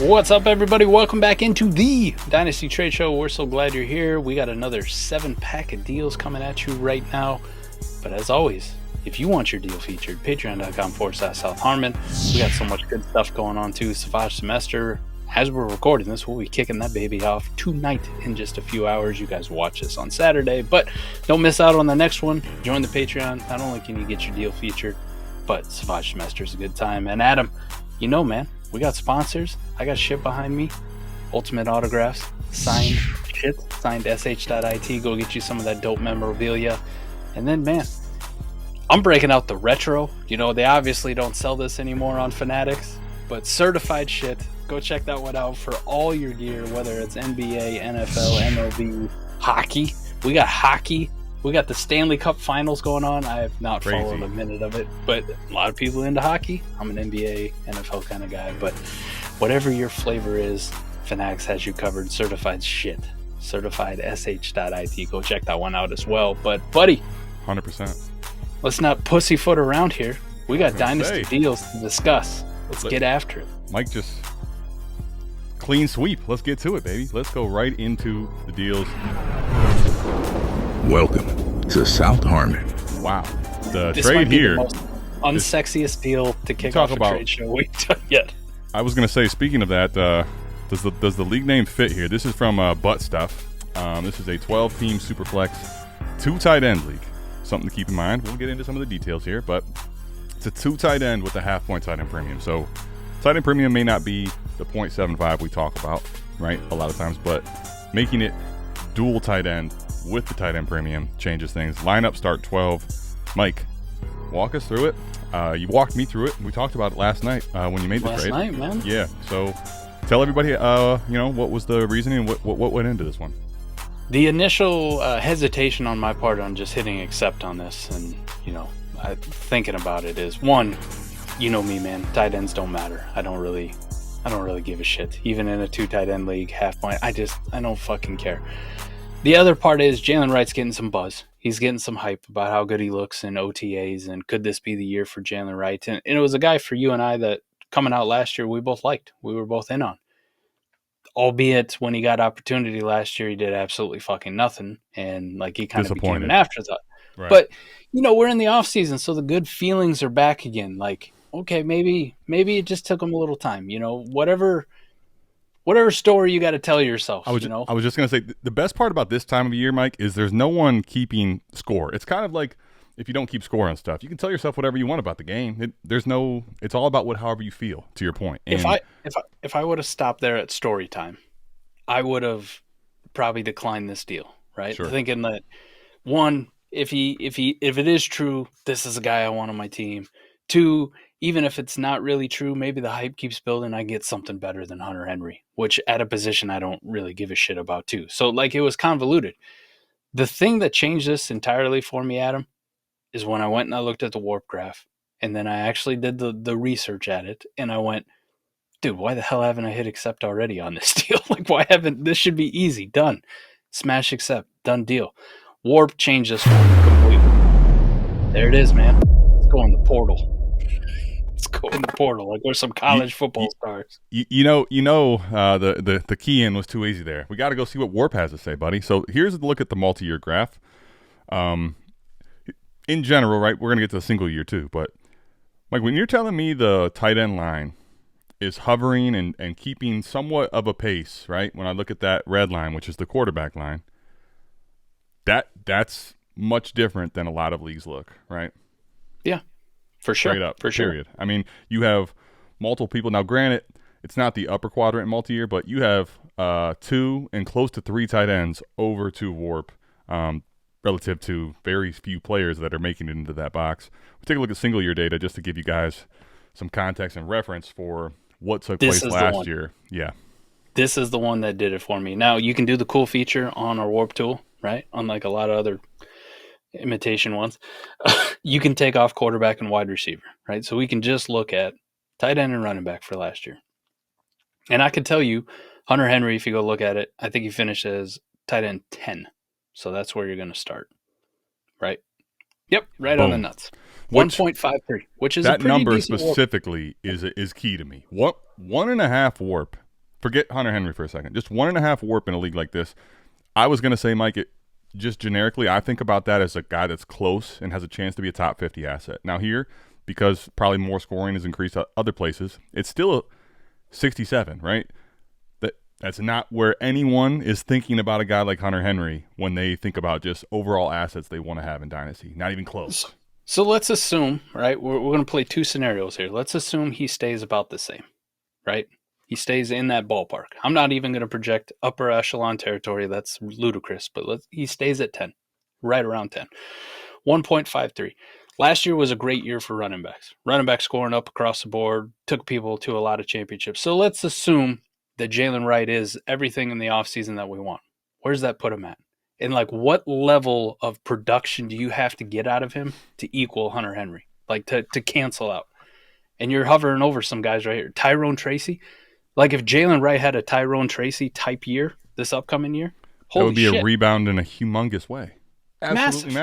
What's up, everybody? Welcome back into the Dynasty Trade Show. We're so glad you're here. We got another 7-pack of deals coming at you right now. But as always, if you want your deal featured, patreon.com/South Harmon. We got so much good stuff going on too. Savage Semester. As we're recording this, we'll be kicking that baby off tonight in just a few hours. You guys watch this on Saturday, but don't miss out on the next one. Join the Patreon. Not only can you get your deal featured, but Savage Semester is a good time. And Adam, you know, man, we got sponsors. I got shit behind me. Ultimate autographs, signed shit, signed sh.it. Go get you some of that dope memorabilia. And then, man, I'm breaking out the retro. You know, they obviously don't sell this anymore on Fanatics, but certified shit. Go check that one out for all your gear, whether it's NBA, NFL, MLB, hockey. We got hockey. We got the Stanley Cup Finals going on. I have not followed a minute of it, but a lot of people into hockey. I'm an NBA, NFL kind of guy, but whatever your flavor is, Fanatics has you covered. Certified shit. Certified sh.it. Go check that one out as well. But, buddy, 100%. Let's not pussyfoot around here. We got Dynasty deals to discuss. Let's get after it. Mike just clean sweep. Let's get to it, baby. Let's go right into the deals. Welcome to South Harmon. Wow. The this trade might be here. The most unsexiest deal to kick off a trade show we've done yet. I was going to say, speaking of that, does the league name fit here? This is from Butt Stuff. This is a 12-team Superflex 2 tight end league. Something to keep in mind. We'll get into some of the details here, but it's a 2 tight end with a half-point tight end premium. So tight end premium may not be the 0.75 we talk about, right, a lot of times, but making it dual tight end with the tight end premium changes things. Lineup start 12. Mike, walk us through it. You walked me through it. We talked about it last night when you made the trade. Last night, man. Yeah. So tell everybody, what was the reasoning? What went into this one? The initial hesitation on my part on just hitting accept on this, and thinking about it is, one, you know me, man. Tight ends don't matter. I don't really give a shit. Even in a 2 tight end league, half point, I don't fucking care. The other part is Jaylen Wright's getting some buzz. He's getting some hype about how good he looks in OTAs, and could this be the year for Jaylen Wright? And it was a guy for you and I that coming out last year we both liked. We were both in on. Albeit when he got opportunity last year, he did absolutely fucking nothing, and he kind of became an afterthought. Right. But we're in the off season, so the good feelings are back again. Okay, maybe it just took him a little time. Whatever story you got to tell yourself. I was just gonna say, the best part about this time of year, Mike, is there's no one keeping score. It's kind of like if you don't keep score on stuff, you can tell yourself whatever you want about the game. It's all about however you feel. To your point. And if I would have stopped there at story time, I would have probably declined this deal. Right, sure. Thinking that, one, if it is true, this is a guy I want on my team. 2, even if it's not really true, maybe the hype keeps building. I get something better than Hunter Henry, which at a position I don't really give a shit about too. So it was convoluted. The thing that changed this entirely for me, Adam, is when I went and I looked at the WoRP graph, and then I actually did the research at it, and I went, dude, why the hell haven't I hit accept already on this deal? This should be easy, done. Smash accept, done deal. WoRP changed this for me completely. There it is, man. Let's go in the portal. Let's go in the portal like we're some college football stars. The key in was too easy there. We got to go see what WoRP has to say, buddy. So here's a look at the multi-year graph. In general, right, we're going to get to the single year too, but Mike, when you're telling me the tight end line is hovering and keeping somewhat of a pace, right, when I look at that red line, which is the quarterback line, that's much different than a lot of leagues look, right? Yeah, for sure. Straight up, for sure. Period. I mean, you have multiple people. Now, granted, it's not the upper quadrant multi-year, but you have 2 and close to 3 tight ends over to WoRP, relative to very few players that are making it into that box. We'll take a look at single year data just to give you guys some context and reference for what took place last year. Yeah. This is the one that did it for me. Now, you can do the cool feature on our WoRP tool, right? Unlike a lot of other imitation ones. You can take off quarterback and wide receiver, right? So we can just look at tight end and running back for last year. And I can tell you, Hunter Henry, if you go look at it, I think he finished as tight end 10. So that's where you're going to start, right? Yep, right Boom. On the nuts. 1.53, which is that a pretty number decent specifically is key to me. What 1.5 WoRP forget Hunter Henry for a second. Just 1.5 WoRP in a league like this. I was going to say, Mike, just generically, I think about that as a guy that's close and has a chance to be a top 50 asset. Now here, because probably more scoring has increased other places, it's still 67, right? That's not where anyone is thinking about a guy like Hunter Henry when they think about just overall assets they want to have in Dynasty. Not even close. So let's assume, right, we're going to play two scenarios here. Let's assume he stays about the same, right? He stays in that ballpark. I'm not even going to project upper echelon territory. That's ludicrous, but he stays at 10, right around 10. 1.53. Last year was a great year for running backs. Running back scoring up across the board, took people to a lot of championships. So let's assume that Jaylen Wright is everything in the offseason that we want. Where does that put him at? And like, what level of production do you have to get out of him to equal Hunter Henry? Like to cancel out. And you're hovering over some guys right here. Tyrone Tracy. Like if Jaylen Wright had a Tyrone Tracy type year this upcoming year, that would be shit. A rebound in a humongous way. Absolutely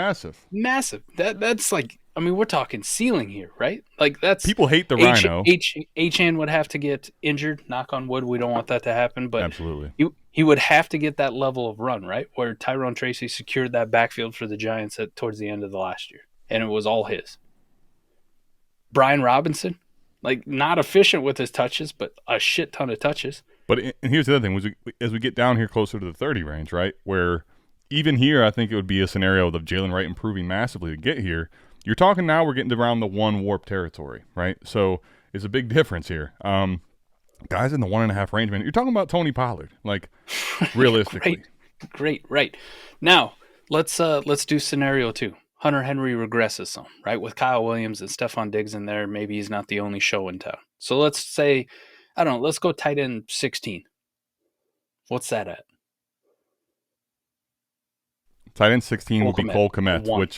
massive. That's like, I mean, we're talking ceiling here, right? Like that's people hate the Rhino. Achane would have to get injured. Knock on wood, we don't want that to happen. But absolutely, he would have to get that level of run, right? Where Tyrone Tracy secured that backfield for the Giants towards the end of the last year, and it was all his. Brian Robinson, like not efficient with his touches, but a shit ton of touches. But and here's the other thing: as we get down here closer to the 30 range, right, where even here, I think it would be a scenario of Jaylen Wright improving massively to get here. You're talking now we're getting around the 1 WoRP territory, right? So it's a big difference here. Guys in the 1.5 range, man. You're talking about Tony Pollard, like realistically. Great, right. Now let's do scenario 2. Hunter Henry regresses some, right? With Kyle Williams and Stephon Diggs in there, maybe he's not the only show in town. So let's say, I don't know, let's go tight end 16. What's that at? Tight end 16 would be Cole Kmet, which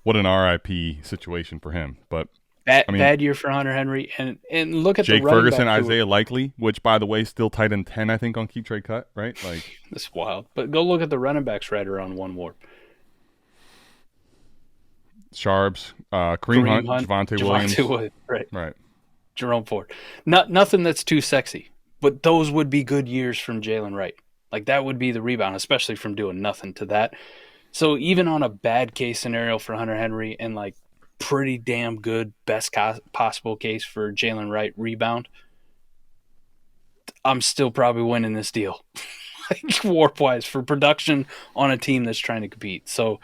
what an RIP situation for him. But bad year for Hunter Henry, and look at Jake the Ferguson, Isaiah Likely, which by the way still tight end 10, I think, on Keep Trade Cut, right? Like that's wild. But go look at the running backs right around 1 WoRP. Sharps, Kareem Hunt, Javonte Williams, right. Jerome Ford. Nothing that's too sexy, but those would be good years from Jaylen Wright. Like that would be the rebound, especially from doing nothing to that. So even on a bad case scenario for Hunter Henry and like pretty damn good best possible case for Jaylen Wright rebound, I'm still probably winning this deal, like WoRP-wise for production on a team that's trying to compete. So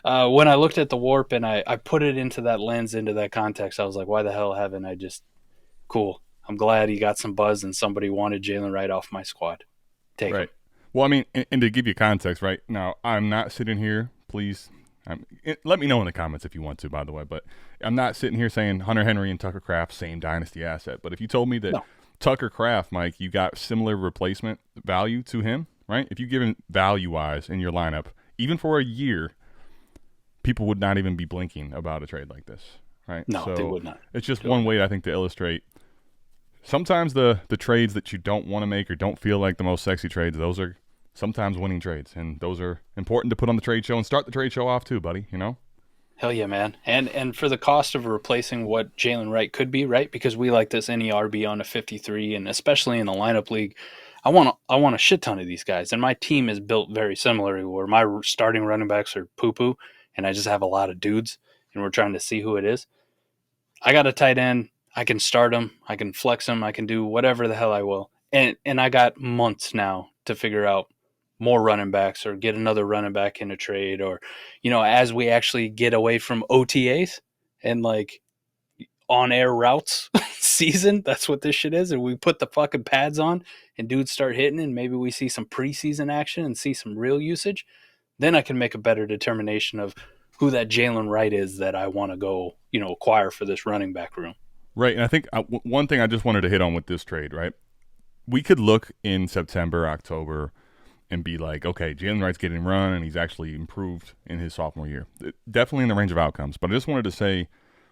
when I looked at the WoRP and I put it into that lens, into that context, I was like, why the hell haven't I just – cool. I'm glad he got some buzz and somebody wanted Jaylen Wright off my squad. Take him. Well, I mean, and to give you context, right now, I'm not sitting here. Please, let me know in the comments if you want to. By the way, but I'm not sitting here saying Hunter Henry and Tucker Kraft same dynasty asset. But if you told me that Tucker Kraft, Mike, you got similar replacement value to him, right? If you give him value-wise in your lineup, even for a year, people would not even be blinking about a trade like this, right? No, they would not. It's just one way, I think, to illustrate. Sometimes the trades that you don't want to make or don't feel like the most sexy trades, those are sometimes winning trades, and those are important to put on the trade show and start the trade show off too, buddy, you know? Hell yeah, man. And for the cost of replacing what Jaylen Wright could be, right? Because we like this NERB on a 53, and especially in the lineup league, I want a shit ton of these guys. And my team is built very similarly, where my starting running backs are poo-poo, and I just have a lot of dudes, and we're trying to see who it is. I got a tight end. I can start him. I can flex him. I can do whatever the hell I will. And I got months now to figure out more running backs or get another running back in a trade, or, you know, as we actually get away from OTAs and like on air routes season, that's what this shit is. And we put the fucking pads on and dudes start hitting, and maybe we see some preseason action and see some real usage. Then I can make a better determination of who that Jaylen Wright is that I want to go, you know, acquire for this running back room. Right. And I think one thing I just wanted to hit on with this trade, right? We could look in September, October, and be like, okay, Jaylen Wright's getting run, and he's actually improved in his sophomore year. Definitely in the range of outcomes. But I just wanted to say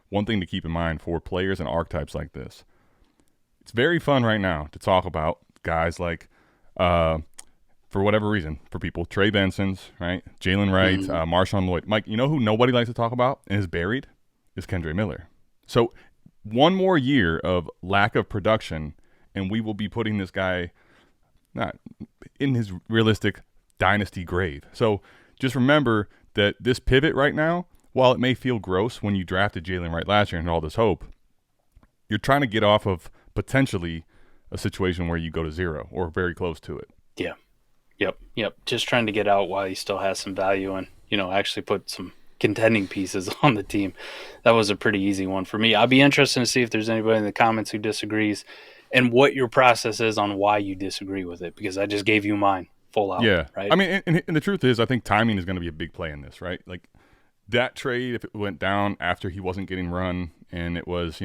one thing to keep in mind for players and archetypes like this. It's very fun right now to talk about guys like, for whatever reason, for people, Trey Benson's, right? Jaylen Wright, Marshawn Lloyd. Mike, you know who nobody likes to talk about and is buried? Is Kendre Miller. So one more year of lack of production and we will be putting this guy not in his realistic dynasty grave. So just remember that this pivot right now, while it may feel gross when you drafted Jaylen Wright last year and all this hope, you're trying to get off of potentially a situation where you go to zero or very close to it. Yeah. Yep. Just trying to get out while he still has some value and, actually put some contending pieces on the team. That was a pretty easy one for me. I'll be interested to see if there's anybody in the comments who disagrees and what your process is on why you disagree with it, because I just gave you mine full out. Yeah. Right. I mean, and the truth is, I think timing is going to be a big play in this, right? Like that trade, if it went down after he wasn't getting run and it was,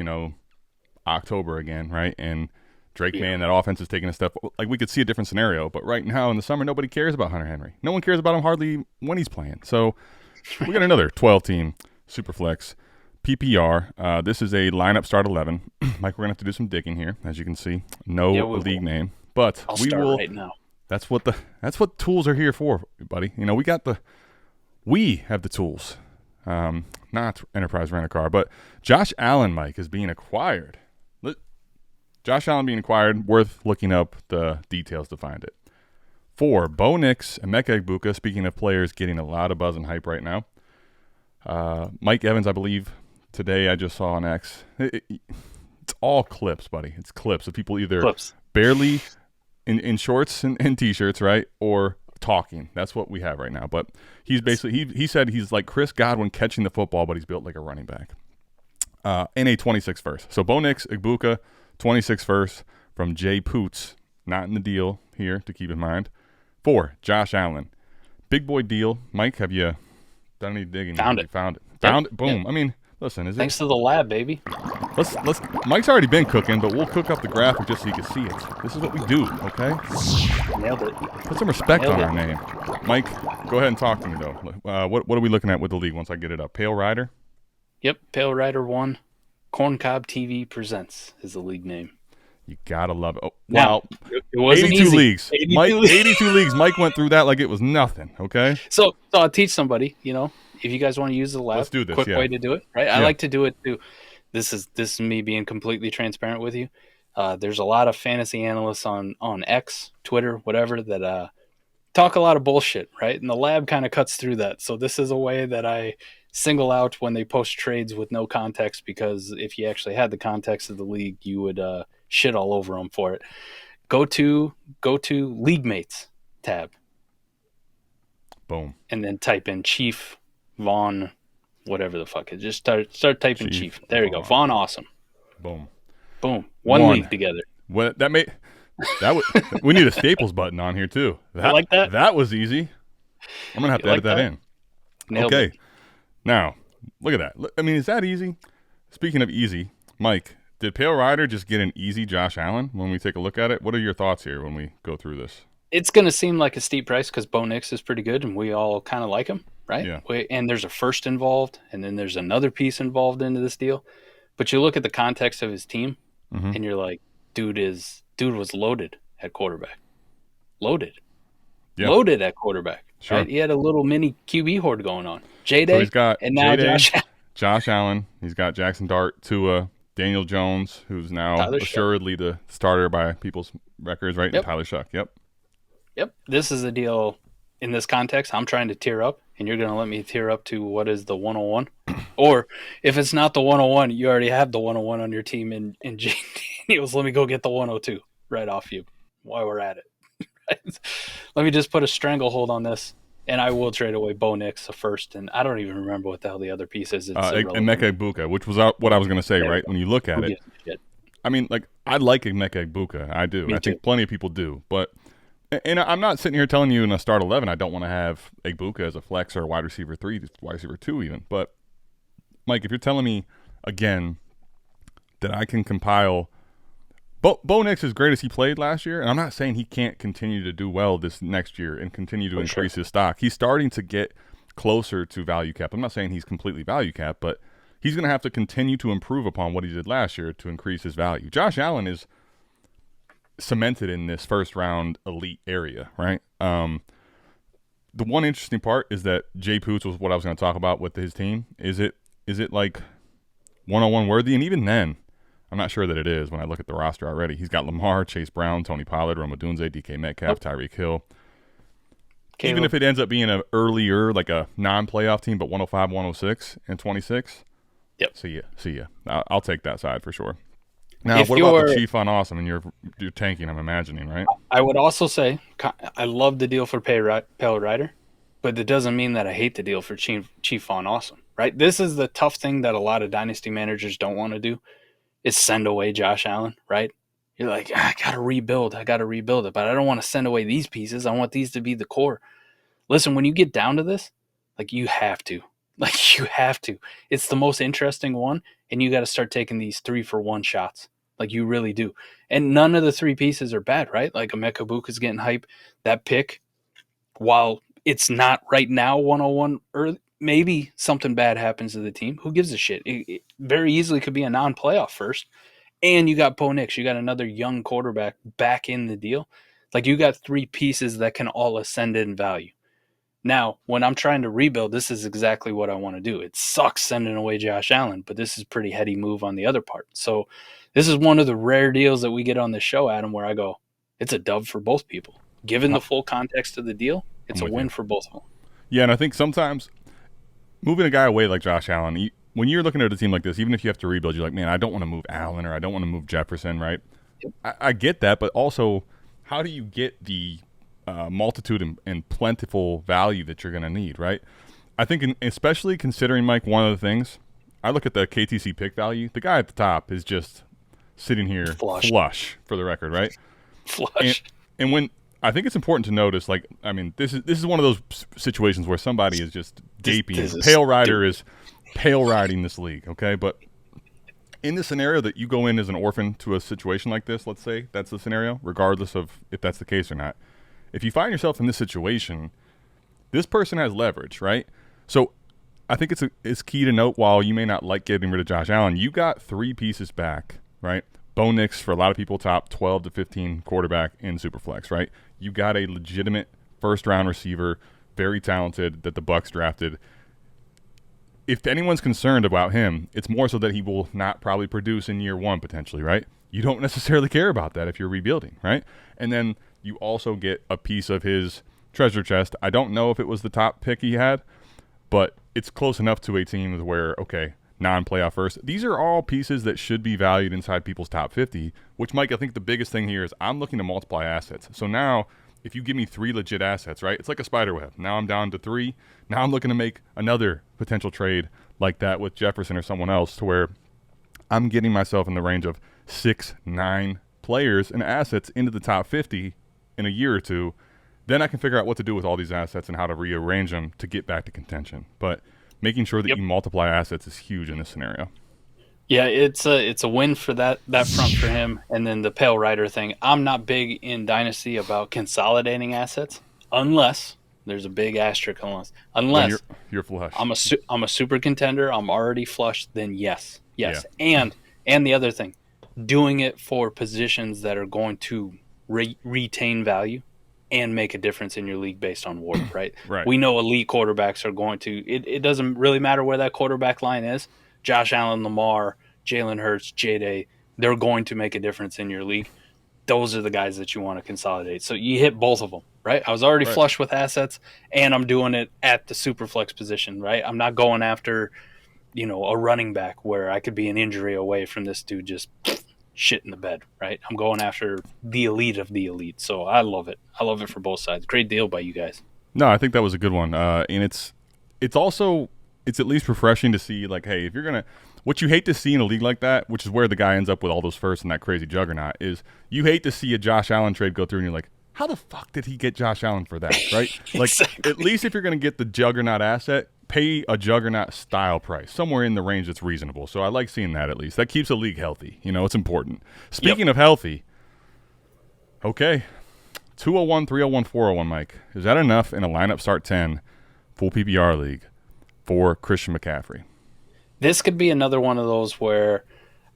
October again, right? And Drake, man, that offense is taking a step. Like we could see a different scenario, but right now in the summer, nobody cares about Hunter Henry. No one cares about him hardly when he's playing. So we got another 12-team Superflex PPR. This is a lineup start 11. Mike, we're gonna have to do some digging here, as you can see. No league name, but I'll we start will. Right now. That's what tools are here for, buddy. We have the tools, not Enterprise Rent-A-Car, but Josh Allen, Mike, is being acquired. Josh Allen being acquired, worth looking up the details to find it. 4, Bo Nix, Emeka Egbuka, speaking of players getting a lot of buzz and hype right now. Mike Evans, I believe, today I just saw on X. It's all clips, buddy. It's clips of people either barely in shorts and T-shirts, right, or talking. That's what we have right now. But he's basically, he said he's like Chris Godwin catching the football, but he's built like a running back. In a 26 first. So Bo Nix, Egbuka, 26 first from Jay Poots, not in the deal here to keep in mind. 4, Josh Allen. Big boy deal. Mike, have you done any digging? Found it. Found Yep. it. Boom. Yep. I mean, listen, Thanks to the lab, baby. let's Mike's already been cooking, but we'll cook up the graphic just so you can see it. This is what we do, okay? Nailed it. Put some respect Nailed on it. our name. Mike, go ahead and talk to me though. What are we looking at with the league once I get it up? Pale Rider? Yep. Pale Rider 1. Corncob TV Presents is the league name. You gotta love it. Oh, Now, wow. it wasn't 82 easy. leagues. 82 Mike, leagues. 82 leagues. Mike went through that like it was nothing, okay? So I'll teach somebody, if you guys want to use the lab, Let's do this, quick yeah. way to do it, right? I like to do it too. This is me being completely transparent with you. There's a lot of fantasy analysts on X, Twitter, whatever, that talk a lot of bullshit, right? And the lab kind of cuts through that. So this is a way that I single out when they post trades with no context, because if you actually had the context of the league, you would shit all over them for it. Go to League Mates tab. Boom. And then type in Chief Vaughn, whatever the fuck it is. Just start typing Chief. There you go. Vaughn Awesome. Boom. Boom. One league together. What we need a Staples button on here too. You like that? That was easy. I'm gonna have to edit that in. Nailed okay. it. Now, look at that. I mean, is that easy? Speaking of easy, Mike, did Pale Rider just get an easy Josh Allen when we take a look at it? What are your thoughts here when we go through this? It's going to seem like a steep price because Bo Nix is pretty good and we all kind of like him, right? Yeah. And there's a first involved and then there's another piece involved into this deal. But you look at the context of his team and you're like, dude was loaded at quarterback. Loaded at quarterback. Sure. Right? He had a little mini QB horde going on. J-Day, So he's got and now J-Day, Josh Allen. He's got Jackson Dart, Tua, Daniel Jones, who's now Tyler assuredly the starter by people's records, right? Yep. And Tyler Shuck. Yep. Yep. This is a deal in this context. I'm trying to tier up, and you're going to let me tier up to what is the 101? Or if it's not the 101, you already have the 101 on your team in J. Daniels. Let me go get the 102 right off you while we're at it. Let me just put a stranglehold on this, and I will trade away Bo Nix first, and I don't even remember what the hell the other piece is. It's Emeka Egbuka, which was what I was going to say, right? When you look at it. I mean, like, I like Emeka Egbuka. I do. I think plenty of people do. But, and I'm not sitting here telling you in a start 11 I don't want to have Egbuka as a flex or a wide receiver 3, wide receiver 2 even. But, Mike, if you're telling me, again, that I can compile Bo Nix, as great as he played last year, and I'm not saying he can't continue to do well this next year and continue to increase his stock. He's starting to get closer to value cap. I'm not saying he's completely value cap, but he's going to have to continue to improve upon what he did last year to increase his value. Josh Allen is cemented in this first round elite area, right? The one interesting part is that Jay Poots was what I was going to talk about with his team. Is it like 101 worthy? And even then, I'm not sure that it is when I look at the roster already. He's got Lamar, Chase Brown, Tony Pollard, Rome Odunze, DK Metcalf, Tyreek Hill. Caleb. Even if it ends up being an earlier, like a non-playoff team, but 105, 106, and 26. Yep. See ya. I'll take that side for sure. Now, If what about the Chief on Awesome? And you're tanking, I'm imagining, right? I would also say I love the deal for Pale Rider, but it doesn't mean that I hate the deal for Chief on Awesome, right? This is the tough thing that a lot of dynasty managers don't want to do is send away Josh Allen, right? You're like, I got to rebuild it, but I don't want to send away these pieces. I want these to be the core. Listen, when you get down to this, like you have to. It's the most interesting one, and you got to start taking these 3-for-1 shots. Like you really do. And none of the three pieces are bad, right? Like Emeka Egbuka is getting hype. That pick, while it's not right now 101 early, maybe something bad happens to the team. Who gives a shit? It very easily could be a non-playoff first. And you got Bo Nix. You got another young quarterback back in the deal. Like you got three pieces that can all ascend in value. Now, when I'm trying to rebuild, this is exactly what I want to do. It sucks sending away Josh Allen, but this is a pretty heady move on the other part. So this is one of the rare deals that we get on the show, Adam, where I go, it's a dub for both people. Given the full context of the deal, it's a win for both of them. Yeah, and I think sometimes moving a guy away like Josh Allen, when you're looking at a team like this, even if you have to rebuild, you're like, man, I don't want to move Allen or I don't want to move Jefferson, right? Yep. I get that, but also how do you get the multitude and plentiful value that you're going to need, right? I think especially considering, Mike, one of the things, I look at the KTC pick value. The guy at the top is just sitting here flush for the record, right? Flush. And when I think it's important to notice, like, I mean, this is one of those situations where somebody is just gaping. Pale Rider is pale riding this league, okay? But in the scenario that you go in as an orphan to a situation like this, let's say that's the scenario, regardless of if that's the case or not. If you find yourself in this situation, this person has leverage, right? So I think it's key to note, while you may not like getting rid of Josh Allen, you got three pieces back, right? Bo Nix, for a lot of people, top 12 to 15 quarterback in Superflex, right? You got a legitimate first-round receiver, very talented, that the Bucs drafted. If anyone's concerned about him, it's more so that he will not probably produce in year one potentially, right? You don't necessarily care about that if you're rebuilding, right? And then you also get a piece of his treasure chest. I don't know if it was the top pick he had, but it's close enough to a team where, okay, non-playoff first. These are all pieces that should be valued inside people's top 50, which, Mike, I think the biggest thing here is I'm looking to multiply assets. So now if you give me three legit assets, right, it's like a spider web. Now I'm down to three. Now I'm looking to make another potential trade like that with Jefferson or someone else, to where I'm getting myself in the range of 6-9 players and assets into the top 50 in a year or two. Then I can figure out what to do with all these assets and how to rearrange them to get back to contention. But making sure that you multiply assets is huge in this scenario. Yeah, it's a win for that front for him. And then the Pale Rider thing, I'm not big in Dynasty about consolidating assets unless there's a big asterisk unless you're flush. I'm a super contender, I'm already flush, then yes. Yeah. And the other thing, doing it for positions that are going to retain value and make a difference in your league based on WoRP, right? Right. We know elite quarterbacks are going to – it doesn't really matter where that quarterback line is. Josh Allen, Lamar, Jalen Hurts, J-Day, they're going to make a difference in your league. Those are the guys that you want to consolidate. So you hit both of them, right? I was already flush with assets, and I'm doing it at the super flex position, right? I'm not going after, a running back where I could be an injury away from this dude just shit in the bed, right? I'm going after the elite of the elite. So I love it. I love it for both sides. Great deal by you guys. No, I think that was a good one. And it's at least refreshing to see, like, hey, if you're going to, what you hate to see in a league like that, which is where the guy ends up with all those firsts and that crazy juggernaut, is you hate to see a Josh Allen trade go through and you're like, how the fuck did he get Josh Allen for that, right? Exactly. Like, at least if you're going to get the juggernaut asset, pay a juggernaut style price, somewhere in the range that's reasonable. So I like seeing that at least. That keeps the league healthy. It's important. Speaking of healthy, okay, 201, 301, 401, Mike. Is that enough in a lineup start 10 full PPR league for Christian McCaffrey? This could be another one of those where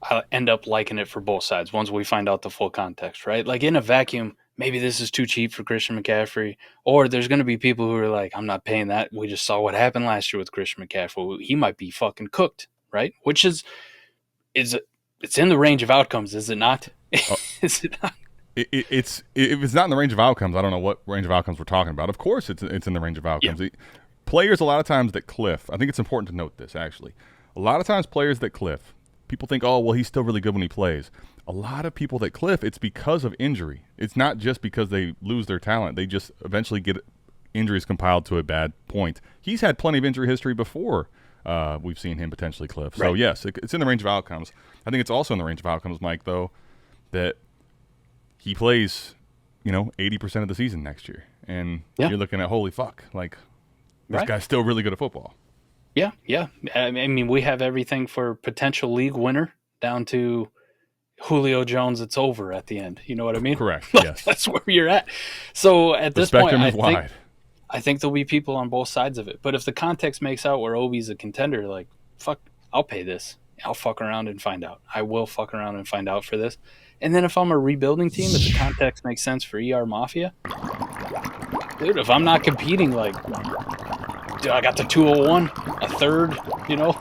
I'll end up liking it for both sides once we find out the full context, right? Like in a vacuum, maybe this is too cheap for Christian McCaffrey, or there's going to be people who are like, I'm not paying that. We just saw what happened last year with Christian McCaffrey. He might be fucking cooked, right? Which is It's in the range of outcomes, is it not? Uh, Is it not? It's if it's not in the range of outcomes, I don't know what range of outcomes we're talking about. Of course, it's in the range of outcomes. Yeah. Players a lot of times that cliff. I think it's important to note this actually. A lot of times players that cliff, people think, oh well, he's still really good when he plays. A lot of people that cliff, it's because of injury. It's not just because they lose their talent. They just eventually get injuries compiled to a bad point. He's had plenty of injury history before. We've seen him potentially cliff. So, yes, it's in the range of outcomes. I think it's also in the range of outcomes, Mike, though, that he plays, 80% of the season next year. And you're looking at, holy fuck, like, this guy's still really good at football. Yeah. I mean, we have everything for potential league winner down to Julio Jones, it's over at the end. You know what I mean? Correct, yes. That's where you're at. So at this point, I think there'll be people on both sides of it. But if the context makes out where Obi's a contender, like, fuck, I'll pay this. I'll fuck around and find out. I will fuck around and find out for this. And then if I'm a rebuilding team, if the context makes sense for ER Mafia, dude, if I'm not competing, like, dude, I got the 201, a third,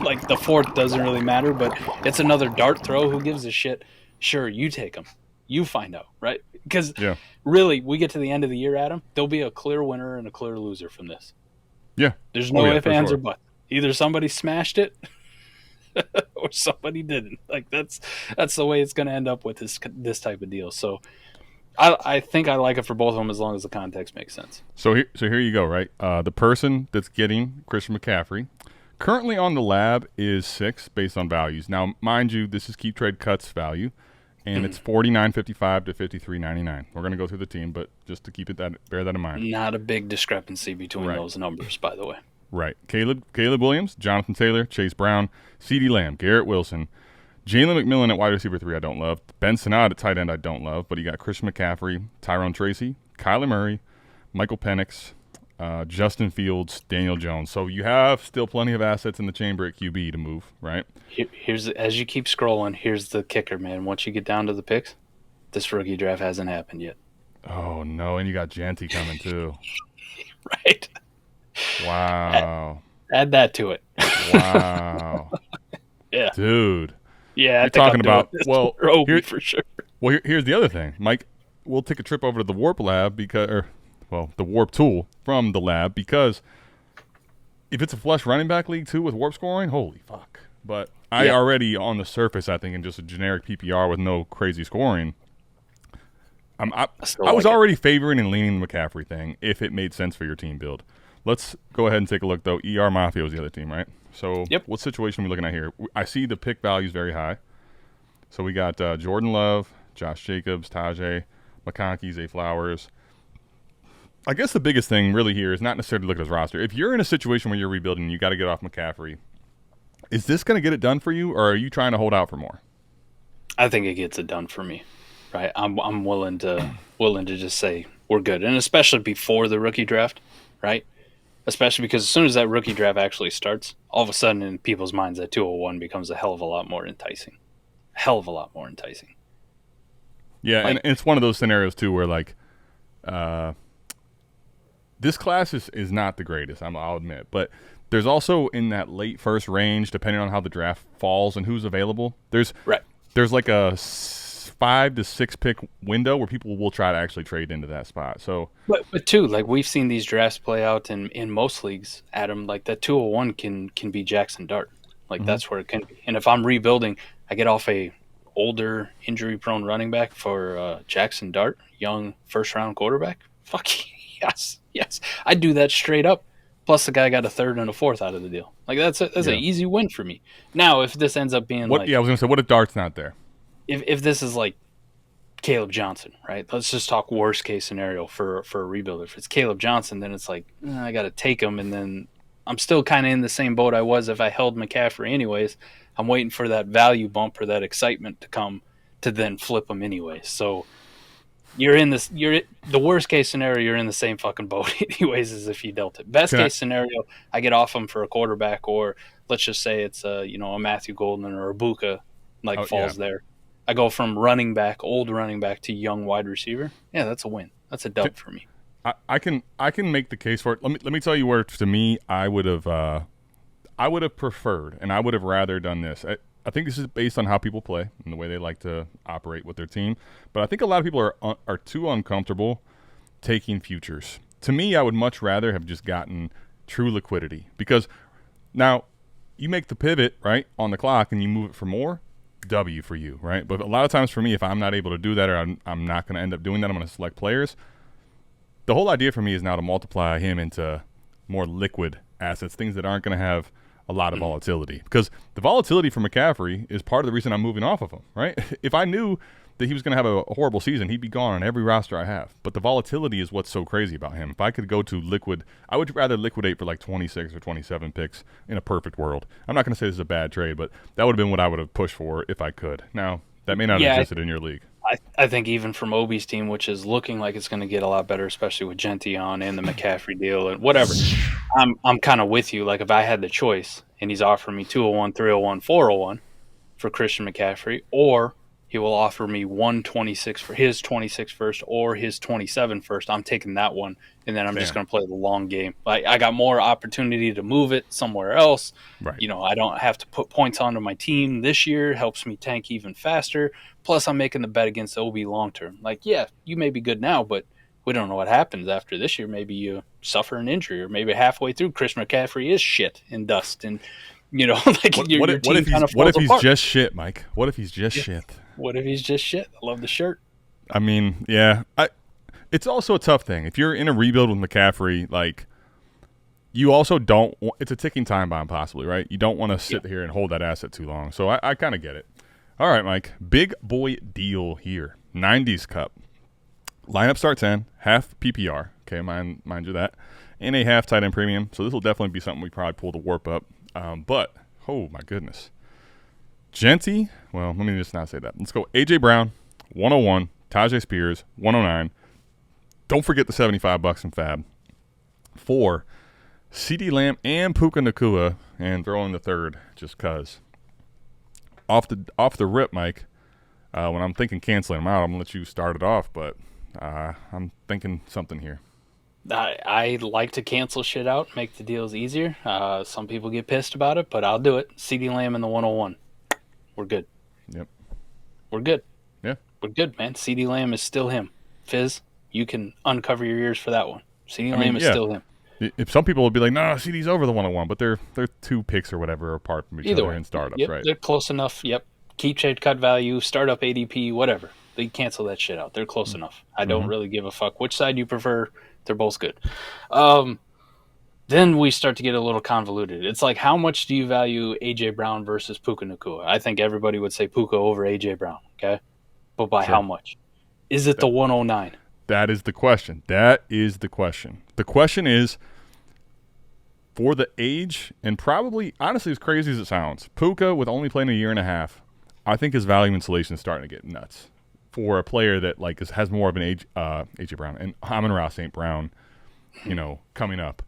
like the fourth doesn't really matter, but it's another dart throw. Who gives a shit? Sure, you take them. You find out, right? Because really, we get to the end of the year, Adam, there'll be a clear winner and a clear loser from this. Yeah. There's no ifs, ands, or buts. Either somebody smashed it or somebody didn't. Like that's the way it's going to end up with this type of deal. So I think I like it for both of them as long as the context makes sense. So here you go, right? The person that's getting Christian McCaffrey currently on the lab is 6 based on values. Now, mind you, this is Keep Trade Cuts value, and it's $49.55 to $53.99. We're going to go through the team, but just to bear that in mind. Not a big discrepancy between those numbers, by the way. Right. Caleb Williams, Jonathan Taylor, Chase Brown, CeeDee Lamb, Garrett Wilson, Jalen McMillan at wide receiver 3 I don't love. Ben Sinnott at tight end I don't love, but you got Christian McCaffrey, Tyrone Tracy, Kyler Murray, Michael Penix, Justin Fields, Daniel Jones. So you have still plenty of assets in the chamber at QB to move, right? Here's as you keep scrolling, here's the kicker, man. Once you get down to the picks, this rookie draft hasn't happened yet. Oh, no, and you got Genty coming too. Right. Wow. Add that to it. Wow. Yeah. Dude. Yeah, you're talking about, for sure. Well, here's the other thing. Mike, we'll take a trip over to the WoRP lab the WoRP tool from the lab, because if it's a flush running back league too with WoRP scoring, holy fuck. But I already on the surface, I think in just a generic PPR with no crazy scoring, I was already favoring and leaning the McCaffrey thing if it made sense for your team build. Let's go ahead and take a look, though. ER Mafia was the other team, right? So what situation are we looking at here? I see the pick value is very high. So we got Jordan Love, Josh Jacobs, Tajay, McConkey, Zay Flowers. I guess the biggest thing really here is not necessarily to look at his roster. If you're in a situation where you're rebuilding and you got to get off McCaffrey, is this going to get it done for you, or are you trying to hold out for more? I think it gets it done for me, right? I'm willing to just say we're good, and especially before the rookie draft, right? Especially because as soon as that rookie draft actually starts, all of a sudden in people's minds that 201 becomes a hell of a lot more enticing. Yeah, and it's one of those scenarios too where like this class is not the greatest, I'll admit, but there's also in that late first range, depending on how the draft falls and who's available, there's like a 5 to 6 pick window where people will try to actually trade into that spot. So, but too, like we've seen these drafts play out in most leagues, Adam. Like that 201 can be Jackson Dart. Like that's where it can be. And if I'm rebuilding, I get off a older injury prone running back for Jackson Dart, young first round quarterback. Fuck yes, I'd do that straight up. Plus the guy got a third and a fourth out of the deal. Like that's an easy win for me. Now if this ends up being I was gonna say, what if Dart's not there? If this is like Caleb Johnson, right? Let's just talk worst case scenario for a rebuilder. If it's Caleb Johnson, then it's like I got to take him, and then I'm still kind of in the same boat I was if I held McCaffrey anyways. I'm waiting for that value bump or that excitement to come to then flip him anyways. So the worst case scenario, you're in the same fucking boat anyways as if you dealt it. Best case scenario, I get off him for a quarterback, or let's just say it's a Matthew Golden or a Puka falls there. I go from old running back to young wide receiver. Yeah, that's a win. That's a dub for me. I can make the case for it. Let me tell you where to me I would have preferred, and I would have rather done this. I think this is based on how people play and the way they like to operate with their team. But I think a lot of people are too uncomfortable taking futures. To me, I would much rather have just gotten true liquidity, because now you make the pivot right on the clock and you move it for more. W for you, right? But a lot of times for me, if I'm not able to do that, or I'm not going to end up doing that, I'm going to select players. The whole idea for me is now to multiply him into more liquid assets, things that aren't going to have a lot of volatility, because the volatility for McCaffrey is part of the reason I'm moving off of him, right? If I knew that he was going to have a horrible season, he'd be gone on every roster I have. But the volatility is what's so crazy about him. If I could go to liquid, I would rather liquidate for like 26 or 27 picks in a perfect world. I'm not going to say this is a bad trade, but that would have been what I would have pushed for if I could. Now, that may not have existed in your league. I think even from Obi's team, which is looking like it's going to get a lot better, especially with Genty on and the McCaffrey deal and whatever, I'm kind of with you. Like, if I had the choice and he's offering me 201, 301, 401 for Christian McCaffrey, or he will offer me 126 for his 26 first or his 27 first, I'm taking that one, and then I'm just going to play the long game. Like, I got more opportunity to move it somewhere else. Right. You know, I don't have to put points onto my team this year. Helps me tank even faster. Plus, I'm making the bet against Obi long term. Like, yeah, you may be good now, but we don't know what happens after this year. Maybe you suffer an injury, or maybe halfway through, Chris McCaffrey is shit and dust, and you know, like your team kind of falls apart. What if he's just shit, Mike? What if he's just shit? What if he's just shit? I love the shirt. I mean, yeah. It's also a tough thing. If you're in a rebuild with McCaffrey, like, you also don't – it's a ticking time bomb possibly, right? You don't want to sit here and hold that asset too long. So I kind of get it. All right, Mike. Big boy deal here. 90s Cup. Lineup starts in, half PPR. Okay, mind you that. And a half tight end premium. So this will definitely be something we probably pull the warp up. But, oh, my goodness. Genty, well, let me just not say that. Let's go A.J. Brown, 101. Tajay Spears, 109. Don't forget the $75 in Fab. 4, CeeDee Lamb and Puka Nacua, and throw in the third just because. Off the rip, Mike, when I'm thinking canceling them out, I'm going to let you start it off, but I'm thinking something here. I like to cancel shit out, make the deals easier. Some people get pissed about it, but I'll do it. CeeDee Lamb in the 101. We're good. Yep. We're good. Yeah. We're good, man. CeeDee Lamb is still him. Fizz, you can uncover your ears for that one. CeeDee Lamb is still him. If some people would be like, no, CeeDee's over the 101, but they're 2 picks or whatever apart from each other in startups, yep, right? They're close enough. Yep. Keep trade cut value, startup ADP, whatever. They cancel that shit out. They're close enough. I don't really give a fuck which side you prefer. They're both good. Then we start to get a little convoluted. It's like, how much do you value A.J. Brown versus Puka Nacua? I think everybody would say Puka over A.J. Brown, okay? But by how much? Is it the 109? That is the question. The question is, for the age, and probably, honestly, as crazy as it sounds, Puka, with only playing a year and a half, I think his value insulation is starting to get nuts for a player that has more of an A.J. Brown and Harmon Ra St. Brown, coming up.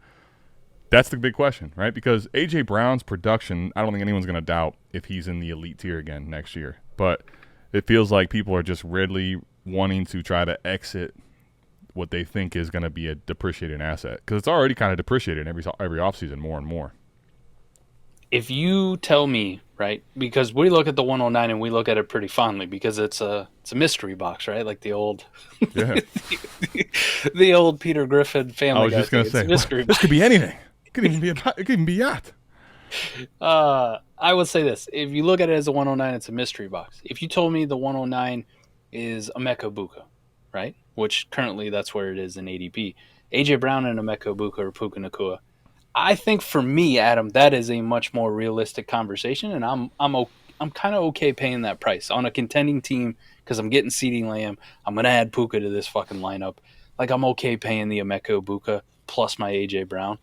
That's the big question, right? Because A.J. Brown's production, I don't think anyone's going to doubt if he's in the elite tier again next year. But it feels like people are just readily wanting to try to exit what they think is going to be a depreciating asset, because it's already kind of depreciated every offseason more and more. If you tell me, right, because we look at the 109 and we look at it pretty fondly because it's a mystery box, right? Like the old the old Peter Griffin Family Guy. I was just going to say, this could be anything. It could even be yacht. I would say this. If you look at it as a 109, it's a mystery box. If you told me the 109 is Emeka Egbuka, right, which currently that's where it is in ADP, A.J. Brown and Emeka Egbuka or Puka Nacua, I think for me, Adam, that is a much more realistic conversation, and I'm kind of okay paying that price on a contending team because I'm getting CeeDee Lamb. I'm going to add Puka to this fucking lineup. Like, I'm okay paying the Emeka Egbuka plus my A.J. Brown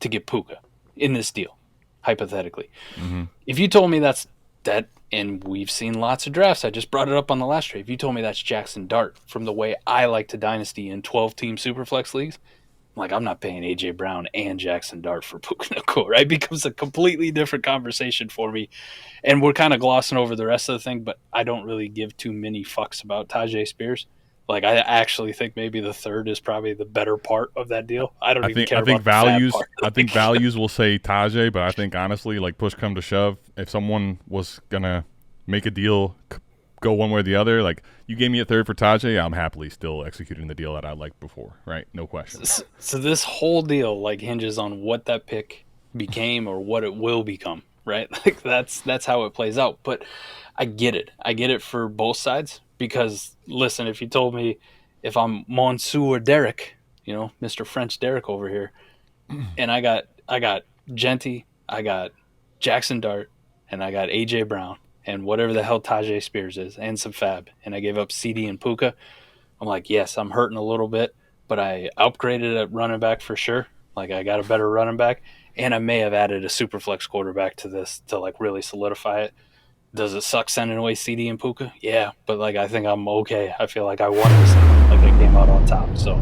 to get Puka in this deal, hypothetically. Mm-hmm. If you told me that, and we've seen lots of drafts, I just brought it up on the last trade. If you told me that's Jackson Dart from the way I like to Dynasty in 12-team Superflex leagues, like, I'm not paying A.J. Brown and Jackson Dart for Puka Nacua, right? It becomes a completely different conversation for me. And we're kind of glossing over the rest of the thing, but I don't really give too many fucks about Tajay Spears. Like, I actually think maybe the third is probably the better part of that deal. I don't even care I think about the values. fat part. I think values will say Tajay, but I think honestly, like push come to shove, if someone was gonna make a deal go one way or the other, like you gave me a third for Tajay, I'm happily still executing the deal that I liked before, right? No question. So this whole deal like hinges on what that pick became or what it will become, right? Like that's how it plays out. But I get it. I get it for both sides because listen, if you told me if I'm Monsieur Derek, Mr. French Derek over here, and I got Genty, I got Jackson Dart, and I got AJ Brown and whatever the hell Tajay Spears is, and some Fab, and I gave up CD and Puka. I'm like, yes, I'm hurting a little bit, but I upgraded at running back for sure. Like I got a better running back, and I may have added a super flex quarterback to this to like really solidify it. Does it suck sending away CD and Puka? Yeah, but like I think I'm okay. I feel like I won this thing. Like I came out on top. So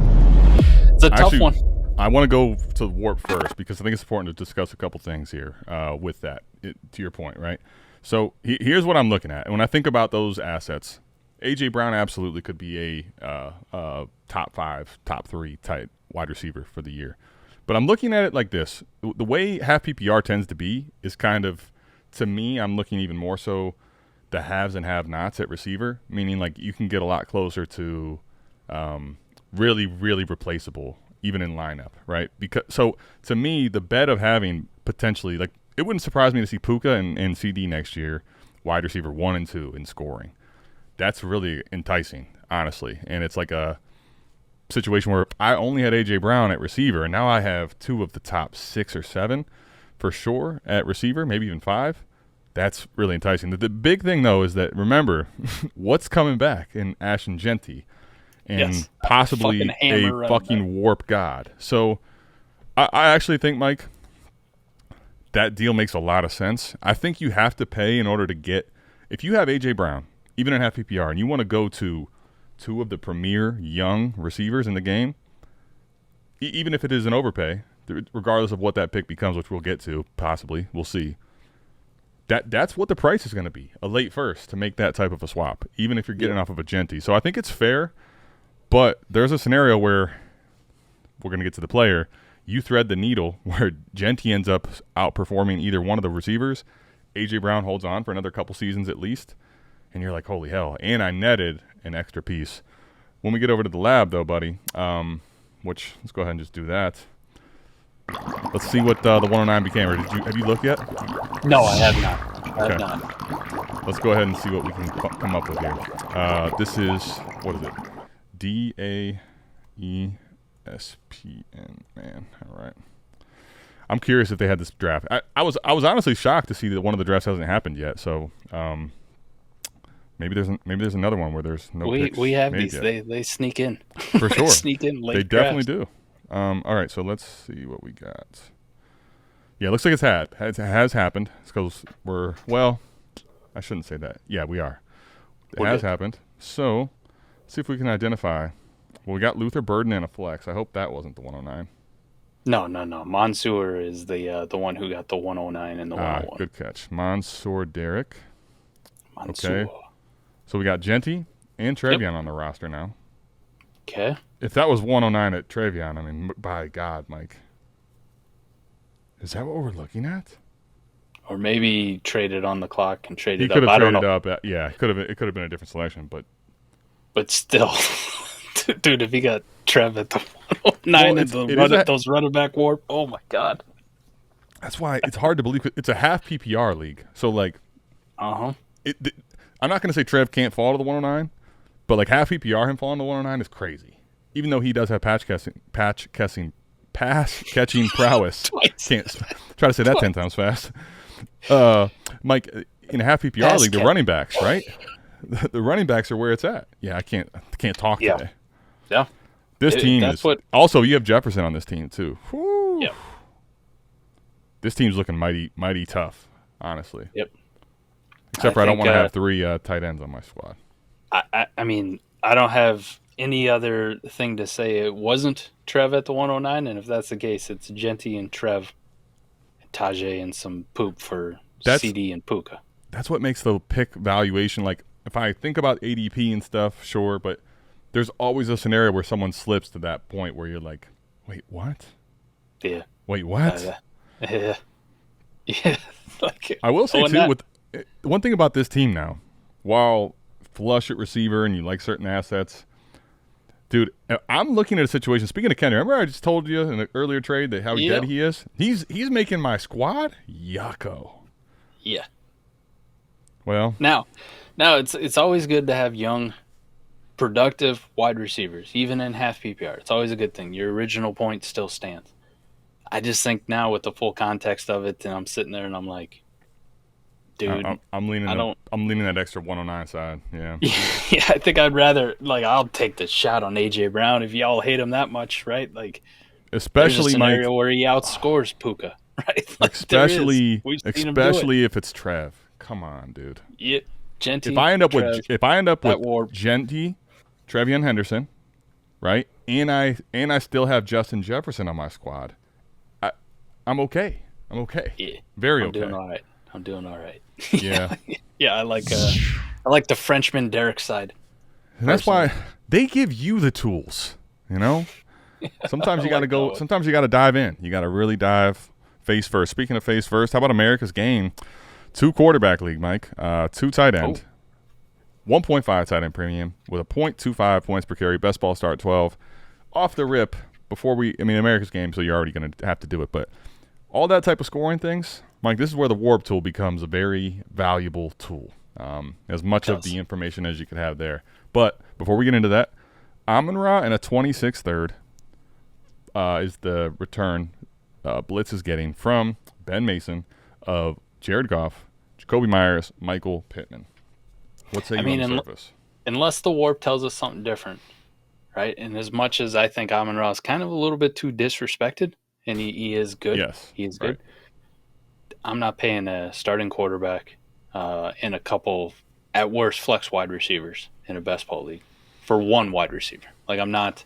it's a tough one. I want to go to WoRP first because I think it's important to discuss a couple things here with that, to your point, right? So here's what I'm looking at. And when I think about those assets, A.J. Brown absolutely could be a top 5, top 3 type wide receiver for the year. But I'm looking at it like this. The way half PPR tends to be is kind of, to me, I'm looking even more so the haves and have-nots at receiver, meaning like you can get a lot closer to really, really replaceable even in lineup, right? Because so to me, the bet of having potentially, like, it wouldn't surprise me to see Puka and CD next year, wide receiver 1 and 2 in scoring. That's really enticing, honestly. And it's like a situation where I only had A.J. Brown at receiver, and now I have 2 of the top 6 or 7 for sure at receiver, maybe even 5. That's really enticing. The big thing, though, is that, remember, what's coming back in Ashton Genty and Yes. possibly a fucking warp god. So I actually think, Mike, that deal makes a lot of sense. I think you have to pay in order to get – if you have A.J. Brown, even in half PPR, and you want to go to 2 of the premier young receivers in the game, even if it is an overpay, regardless of what that pick becomes, which we'll get to possibly, we'll see, that's what the price is going to be, a late first to make that type of a swap, even if you're getting off of a Genty. So I think it's fair, but there's a scenario where we're going to get to the player. You thread the needle where Genty ends up outperforming either one of the receivers. A.J. Brown holds on for another couple seasons at least. And you're like, holy hell. And I netted an extra piece. When we get over to the lab, though, buddy, which let's go ahead and just do that. Let's see what the 109 became. Or have you looked yet? No, I have not. I have not. Let's go ahead and see what we can come up with here. This is, what is it? DAESPN, man. All right. I'm curious if they had this draft. I was honestly shocked to see that one of the drafts hasn't happened yet. So maybe there's another one where there's no picks we have made these. yet. They sneak in For sure. sneak in late. They definitely do. All right, so let's see what we got. Yeah, it looks like it has happened. It's because I shouldn't say that. Yeah, we are. It has happened. So let's see if we can identify. Well, we got Luther Burden and a flex. I hope that wasn't the 109. No. Mansour is the one who got the 109 and the 101. Good catch. Mansour Derek. Mansour. Okay. So we got Genty and Trevion on the roster now. Okay. If that was 109 at Trevion, I mean, by God, Mike. Is that what we're looking at? Or maybe traded on the clock and traded He could up. have I don't traded know. up. It could have been a different selection, But still, dude, if he got Trev at the 109 and those running back warp, oh my God. that's why it's hard to believe. It's a half PPR league, so like, I'm not going to say Trev can't fall to the 109, but like half PPR him falling to 109 is crazy. Even though he does have pass catching prowess. Can't try to say that 10 times fast. Mike, in a half PPR league, the running backs, right? The running backs are where it's at. Yeah, I can't talk today. Yeah. This team is also, you have Jefferson on this team too. Whew. Yeah. This team's looking mighty tough, honestly. Yep. Except for I don't want to have 3 tight ends on my squad. I mean, I don't have any other thing to say. It wasn't Trev at the 109, and if that's the case, it's Genty and Trev, and Tajay, and some poop for CD and Puka. That's what makes the pick valuation, like, if I think about ADP and stuff, sure, but there's always a scenario where someone slips to that point where you're like, wait, what? Yeah. Wait, what? Yeah. Yeah. Like, I will say, too, that, with one thing about this team now, while flush at receiver and you like certain assets, dude, I'm looking at a situation. Speaking of Kenny, remember I just told you in the earlier trade that how dead he is? He's making my squad yucko. Yeah. Well, now it's always good to have young, productive wide receivers, even in half PPR. It's always a good thing. Your original point still stands. I just think now with the full context of it, and I'm sitting there and I'm like, dude, I'm leaning that extra 109 side. Yeah. Yeah, I think I'd rather, like, I'll take the shot on AJ Brown if y'all hate him that much, right? Like, especially there's a scenario where he outscores Puka, right? Like, especially if it's Trev. Come on, dude. Yeah, Genty. If I end up with WoRP. Genty, Trevion Henderson, right, and I still have Justin Jefferson on my squad, I'm okay. Yeah, very I'm okay. I'm doing all right. Yeah. Yeah, I like the Frenchman Derek side. And that's why they give you the tools, you know? Sometimes you got to go. Sometimes you got to dive in. You got to really dive face first. Speaking of face first, how about America's Game? 2 quarterback league, Mike. 2 tight end. 1.5 tight end premium with a 0.25 points per carry. Best ball start 12. Off the rip, America's Game, so you're already going to have to do it. But all that type of scoring things, Mike, this is where the WoRP tool becomes a very valuable tool. As much of the information as you could have there. But before we get into that, Amon Ra and a 26th third is the return Blitz is getting from Ben Mason of Jared Goff, Jacoby Myers, Michael Pittman. What's that on the surface? Unless the WoRP tells us something different, right? And as much as I think Amon Ra is kind of a little bit too disrespected, and he is good. Yes, he is good. I'm not paying a starting quarterback and a couple, at worst, flex wide receivers in a best ball league for one wide receiver. Like, I'm not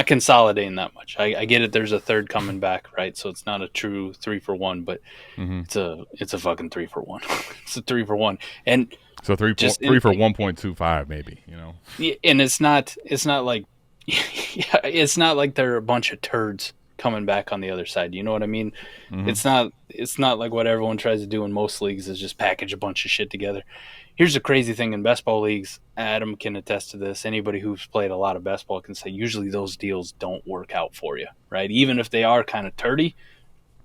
consolidating that much. I get it. There's a third coming back, right? So it's not a true 3-for-1, but it's a fucking 3-for-1. It's a 3-for-1, and so 3 for 1.25 maybe, you know. Yeah, and it's not like it's not like they're a bunch of turds coming back on the other side. You know what I mean? It's not like what everyone tries to do in most leagues is just package a bunch of shit together. Here's the crazy thing in best ball leagues. Adam can attest to this. Anybody who's played a lot of best ball can say usually those deals don't work out for you, right? Even if they are kind of turdy,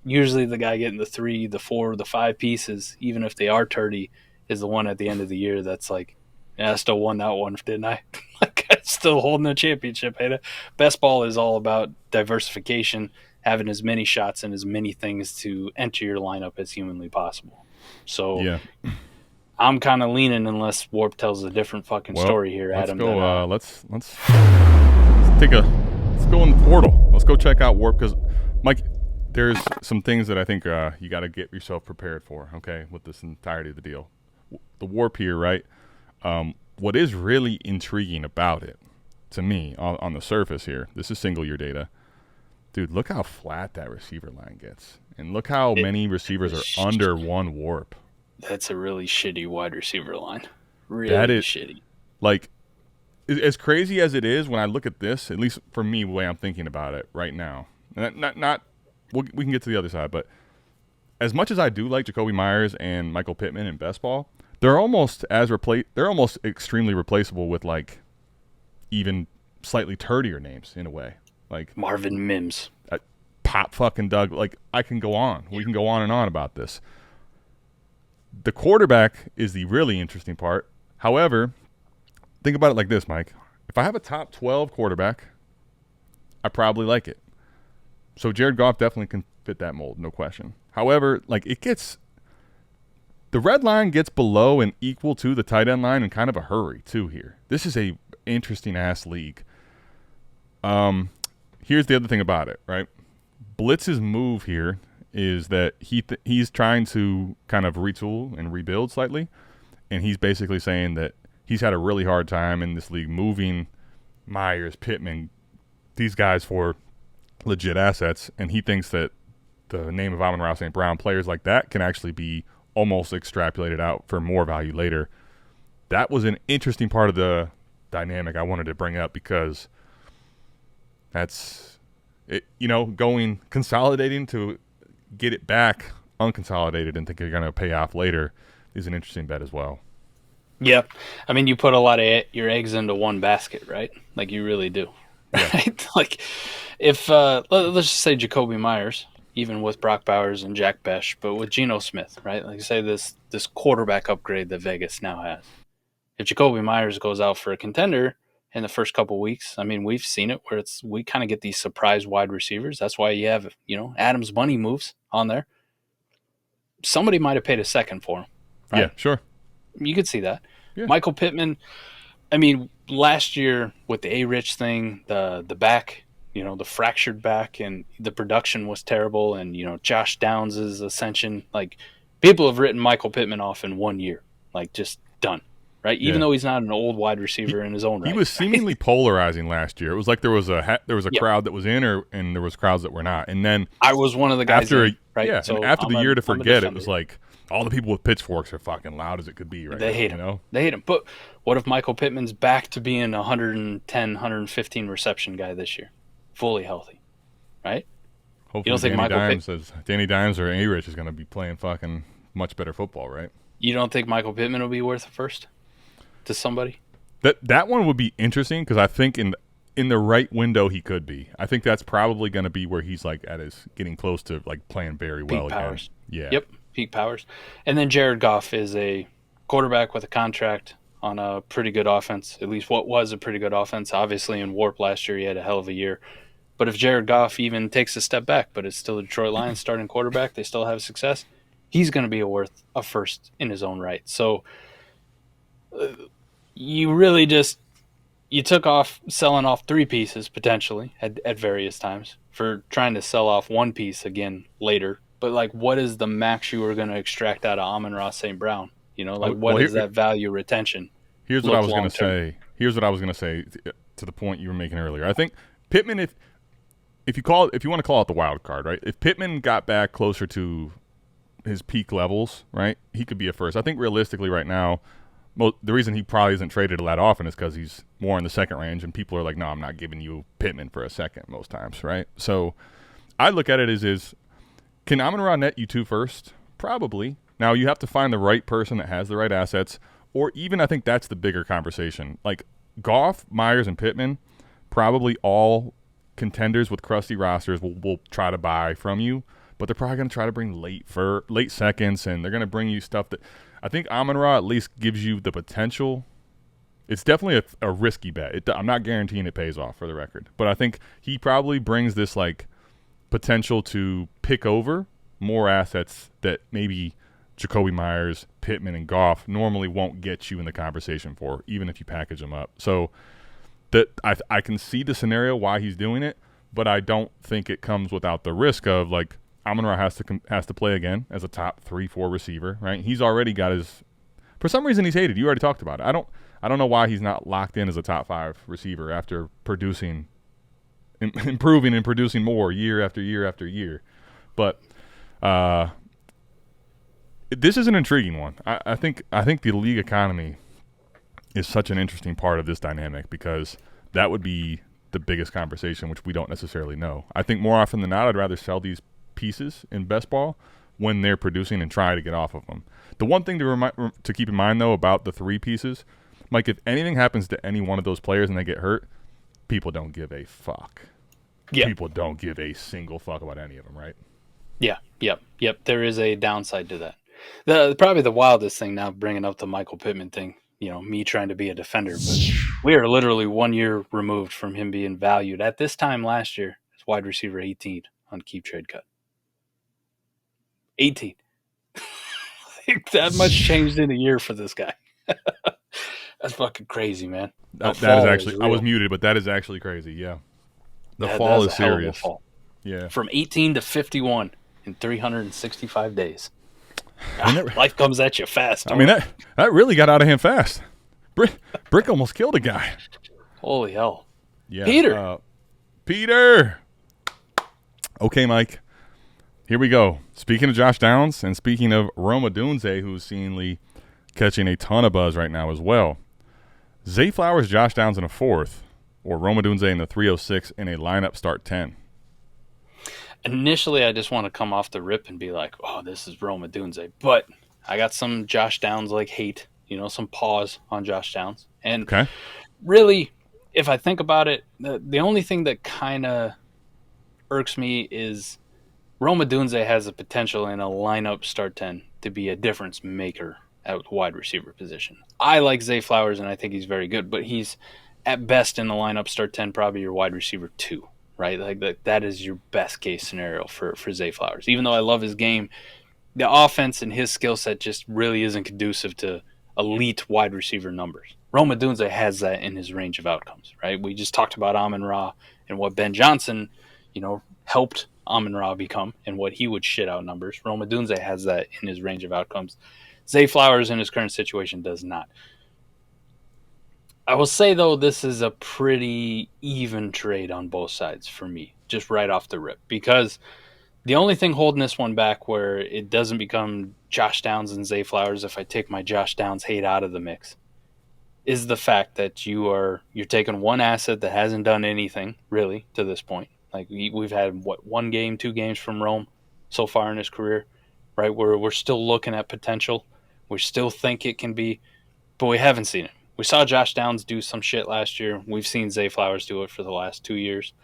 usually the guy getting the 3, the 4, the 5 pieces, even if they are turdy, is the one at the end of the year that's like, yeah, I still won that one, didn't I? Like, I'm still holding the championship. Hey, best ball is all about diversification, having as many shots and as many things to enter your lineup as humanly possible. So yeah. I'm kind of leaning unless WoRP tells a different fucking story here, Adam. Let's go in the portal. Let's go check out WoRP because, Mike, there's some things that I think you got to get yourself prepared for, okay, with this entirety of the deal. The WoRP here, right? What is really intriguing about it, to me, on the surface here, this is single-year data. Dude, look how flat that receiver line gets. And look how many receivers are under 1 WoRP. That's a really shitty wide receiver line. Really shitty. Like, as crazy as it is when I look at this, at least for me, the way I'm thinking about it right now, and we can get to the other side, but as much as I do like Jacoby Myers and Michael Pittman in best ball, they're almost extremely replaceable with, like, even slightly turdier names in a way. Like Marvin Mims. Pop fucking Doug. Like, I can go on. We can go on and on about this. The quarterback is the really interesting part. However, think about it like this, Mike. If I have a top 12 quarterback, I probably like it. So Jared Goff definitely can fit that mold, no question. However, like, the red line gets below and equal to the tight end line in kind of a hurry too here. This is a interesting ass league. Here's the other thing about it, right? Blitz's move here is that he's trying to kind of retool and rebuild slightly, and he's basically saying that he's had a really hard time in this league moving Myers, Pittman, these guys for legit assets, and he thinks that the name of Amon Ra St. Brown, players like that, can actually be almost extrapolated out for more value later. That was an interesting part of the dynamic I wanted to bring up because that's it. Going consolidating to get it back unconsolidated and think you're going to pay off later is an interesting bet as well. Yep. I mean, you put a lot of your eggs into one basket, right? Like you really do. Yeah. Right? Like if let's just say Jacoby Myers, even with Brock Bowers and Jack Besh, but with Geno Smith, right? Like say this quarterback upgrade that Vegas now has. If Jacoby Myers goes out for a contender in the first couple weeks, I mean, we've seen it where we kind of get these surprise wide receivers. That's why you have, Adams money moves on there. Somebody might have paid a second for him. Right? Yeah, sure. You could see that. Yeah. Michael Pittman, I mean, last year with the A-Rich thing, the back, the fractured back, and the production was terrible, and, Josh Downs' ascension, like, people have written Michael Pittman off in 1 year, like, just done, right? Even though he's not an old wide receiver in his own right. He was seemingly polarizing last year. It was like there was a crowd that was in, and there was crowds that were not. And then I was one of the guys right? Yeah, so and after the year to forget, it was like all the people with pitchforks are fucking loud as it could be right They now, hate him. They hate him. But what if Michael Pittman's back to being a 110, 115 reception guy this year, fully healthy, right? Hopefully you don't think Danny Dimes or A-Rich is going to be playing fucking much better football, right? You don't think Michael Pittman will be worth a first to somebody? That one would be interesting because I think in the right window he could be. I think that's probably going to be where he's like at his getting close to like playing very well peak powers. Again. Yeah. Yep, peak powers. And then Jared Goff is a quarterback with a contract on a pretty good offense, at least what was a pretty good offense. Obviously in WoRP last year he had a hell of a year. But if Jared Goff even takes a step back, but it's still the Detroit Lions starting quarterback, they still have success, he's going to be worth a first in his own right. So you really you took off selling off three pieces potentially at various times for trying to sell off one piece again later. But like, what is the max you were going to extract out of Amon Ra St. Brown? What is that value retention? Here's what I was going to say. Here's what I was going to say to the point you were making earlier. I think Pittman, if you want to call it the wild card, right? If Pittman got back closer to his peak levels, right, he could be a first. I think realistically right now, the reason he probably isn't traded that often is because he's more in the second range, and people are like, no, I'm not giving you Pittman for a second most times, right? So I look at it as can Amon Ra net you two first? Probably. Now you have to find the right person that has the right assets, or even I think that's the bigger conversation. Like Goff, Myers, and Pittman, probably all contenders with crusty rosters will try to buy from you, but they're probably going to try to bring late seconds, and they're going to bring you stuff that I think Amon Ra at least gives you the potential. It's definitely a risky bet. I'm not guaranteeing it pays off for the record, but I think he probably brings this like potential to pick over more assets that maybe Jacoby Myers, Pittman, and Goff normally won't get you in the conversation for, even if you package them up. So that I can see the scenario why he's doing it, but I don't think it comes without the risk of like Amon Ra has to play again as a top 3-4 receiver, right? He's already got his. For some reason, he's hated. You already talked about it. I don't know why he's not locked in as a top 5 receiver after improving and producing more year after year after year. But this is an intriguing one. I think the league economy is such an interesting part of this dynamic because that would be the biggest conversation, which we don't necessarily know. I think more often than not, I'd rather sell these pieces in Bestball when they're producing and try to get off of them. The one thing to keep in mind, though, about the 3 pieces, Mike, if anything happens to any one of those players and they get hurt, people don't give a fuck. Yeah. People don't give a single fuck about any of them, right? Yeah, yep. There is a downside to that. Probably the wildest thing now, bringing up the Michael Pittman thing, me trying to be a defender, but we are literally 1 year removed from him being valued at this time last year as wide receiver 18 on Keep Trade Cut. 18. That much changed in a year for this guy. That's fucking crazy, man. That is actually, I was muted, but that is actually crazy. Yeah. The fall is serious. Fall. Yeah. From 18 to 51 in 365 days. Life comes at you fast. I mean, that really got out of hand fast. Brick almost killed a guy. Holy hell. Yeah. Peter. Okay, Mike. Here we go. Speaking of Josh Downs and speaking of Rome Odunze, who's seemingly catching a ton of buzz right now as well, Zay Flowers, Josh Downs in a 4th, or Rome Odunze in the 306 in a lineup start 10. Initially, I just want to come off the rip and be like, oh, this is Rome Odunze. But I got some Josh Downs like hate, some pause on Josh Downs. And Okay. really, if I think about it, the only thing that kind of irks me is Rome Odunze has the potential in a lineup start 10 to be a difference maker at the wide receiver position. I like Zay Flowers, and I think he's very good, but he's at best in the lineup start 10 probably your wide receiver 2, right? Like that is your best case scenario for Zay Flowers. Even though I love his game, the offense and his skill set just really isn't conducive to elite wide receiver numbers. Rome Odunze has that in his range of outcomes, right? We just talked about Amon Ra and what Ben Johnson, helped Amon Ra become and what he would shit out numbers. Rome Odunze has that in his range of outcomes. Zay Flowers in his current situation does not. I will say, though, this is a pretty even trade on both sides for me, just right off the rip, because the only thing holding this one back where it doesn't become Josh Downs and Zay Flowers, if I take my Josh Downs hate out of the mix, is the fact that you're taking one asset that hasn't done anything really to this point. Like we've had 1 game, 2 games from Rome so far in his career, right? We're still looking at potential. We still think it can be, but we haven't seen it. We saw Josh Downs do some shit last year. We've seen Zay Flowers do it for the last 2 years.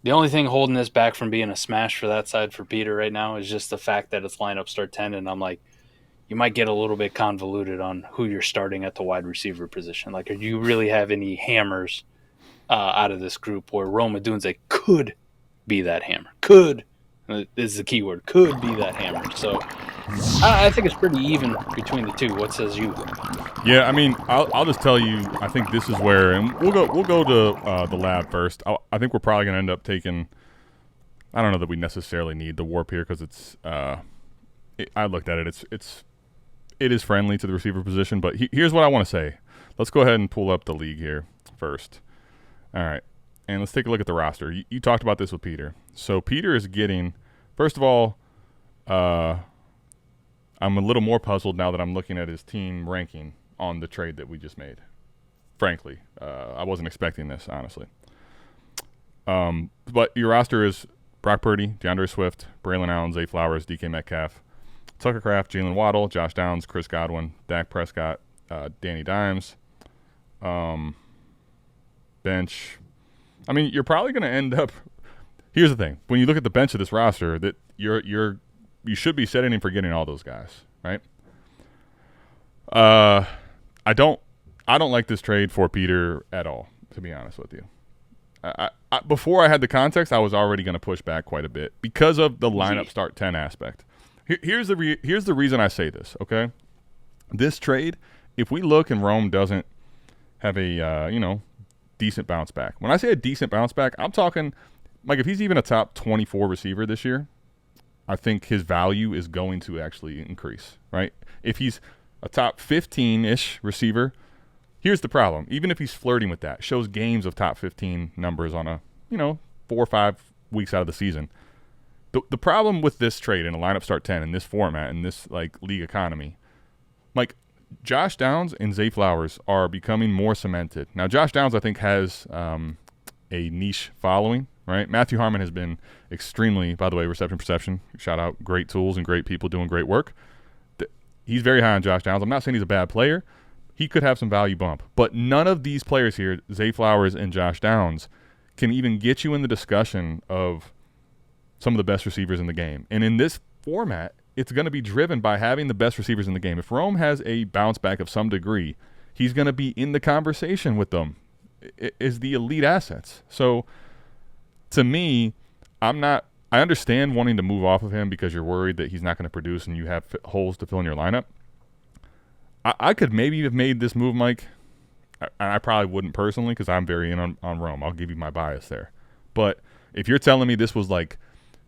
The only thing holding this back from being a smash for that side for Peter right now is just the fact that it's lineup start 10, and I'm like, you might get a little bit convoluted on who you're starting at the wide receiver position. Like, do you really have any hammers out of this group where Rome Odunze could be that hammer? Could is the key word. Could be that hammer. So I think it's pretty even between the two. What says you? Yeah, I mean, I'll just tell you. I think this is where, and we'll go to the lab first. I think we're probably going to end up taking. I don't know that we necessarily need the WoRP here because it's. I looked at it. It is friendly to the receiver position, but here's what I want to say. Let's go ahead and pull up the league here first. All right, and let's take a look at the roster. You talked about this with Peter. So Peter is getting. First of all, I'm a little more puzzled now that I'm looking at his team ranking on the trade that we just made. Frankly, I wasn't expecting this, honestly. But your roster is Brock Purdy, DeAndre Swift, Braylon Allen, Zay Flowers, DK Metcalf, Tucker Kraft, Jalen Waddle, Josh Downs, Chris Godwin, Dak Prescott, Danny Dimes. Bench. I mean, you're probably going to end up. Here's the thing: when you look at the bench of this roster, that you should be setting and forgetting all those guys, right? I don't like this trade for Peter at all, to be honest with you. Before I had the context, I was already going to push back quite a bit because of the lineup start 10 aspect. Here's the reason I say this. Okay, this trade, if we look and Rome doesn't have a decent bounce back. When I say a decent bounce back, I'm talking like if he's even a top 24 receiver this year, I think his value is going to actually increase, right? If he's a top 15-ish receiver, here's the problem. Even if he's flirting with that, shows games of top 15 numbers on a, 4 or 5 weeks out of the season. The problem with this trade in a lineup start 10 in this format, in this league economy, Josh Downs and Zay Flowers are becoming more cemented. Now, Josh Downs, I think, has a niche following, right? Matthew Harmon has been extremely, by the way, reception perception, shout out, great tools and great people doing great work. He's very high on Josh Downs. I'm not saying he's a bad player. He could have some value bump. But none of these players here, Zay Flowers and Josh Downs, can even get you in the discussion of some of the best receivers in the game. And in this format, it's going to be driven by having the best receivers in the game. If Rome has a bounce back of some degree, he's going to be in the conversation with them as the elite assets. So to me, I understand wanting to move off of him because you're worried that he's not going to produce and you have holes to fill in your lineup. I could maybe have made this move, Mike. I probably wouldn't personally because I'm very in on Rome. I'll give you my bias there. But if you're telling me this was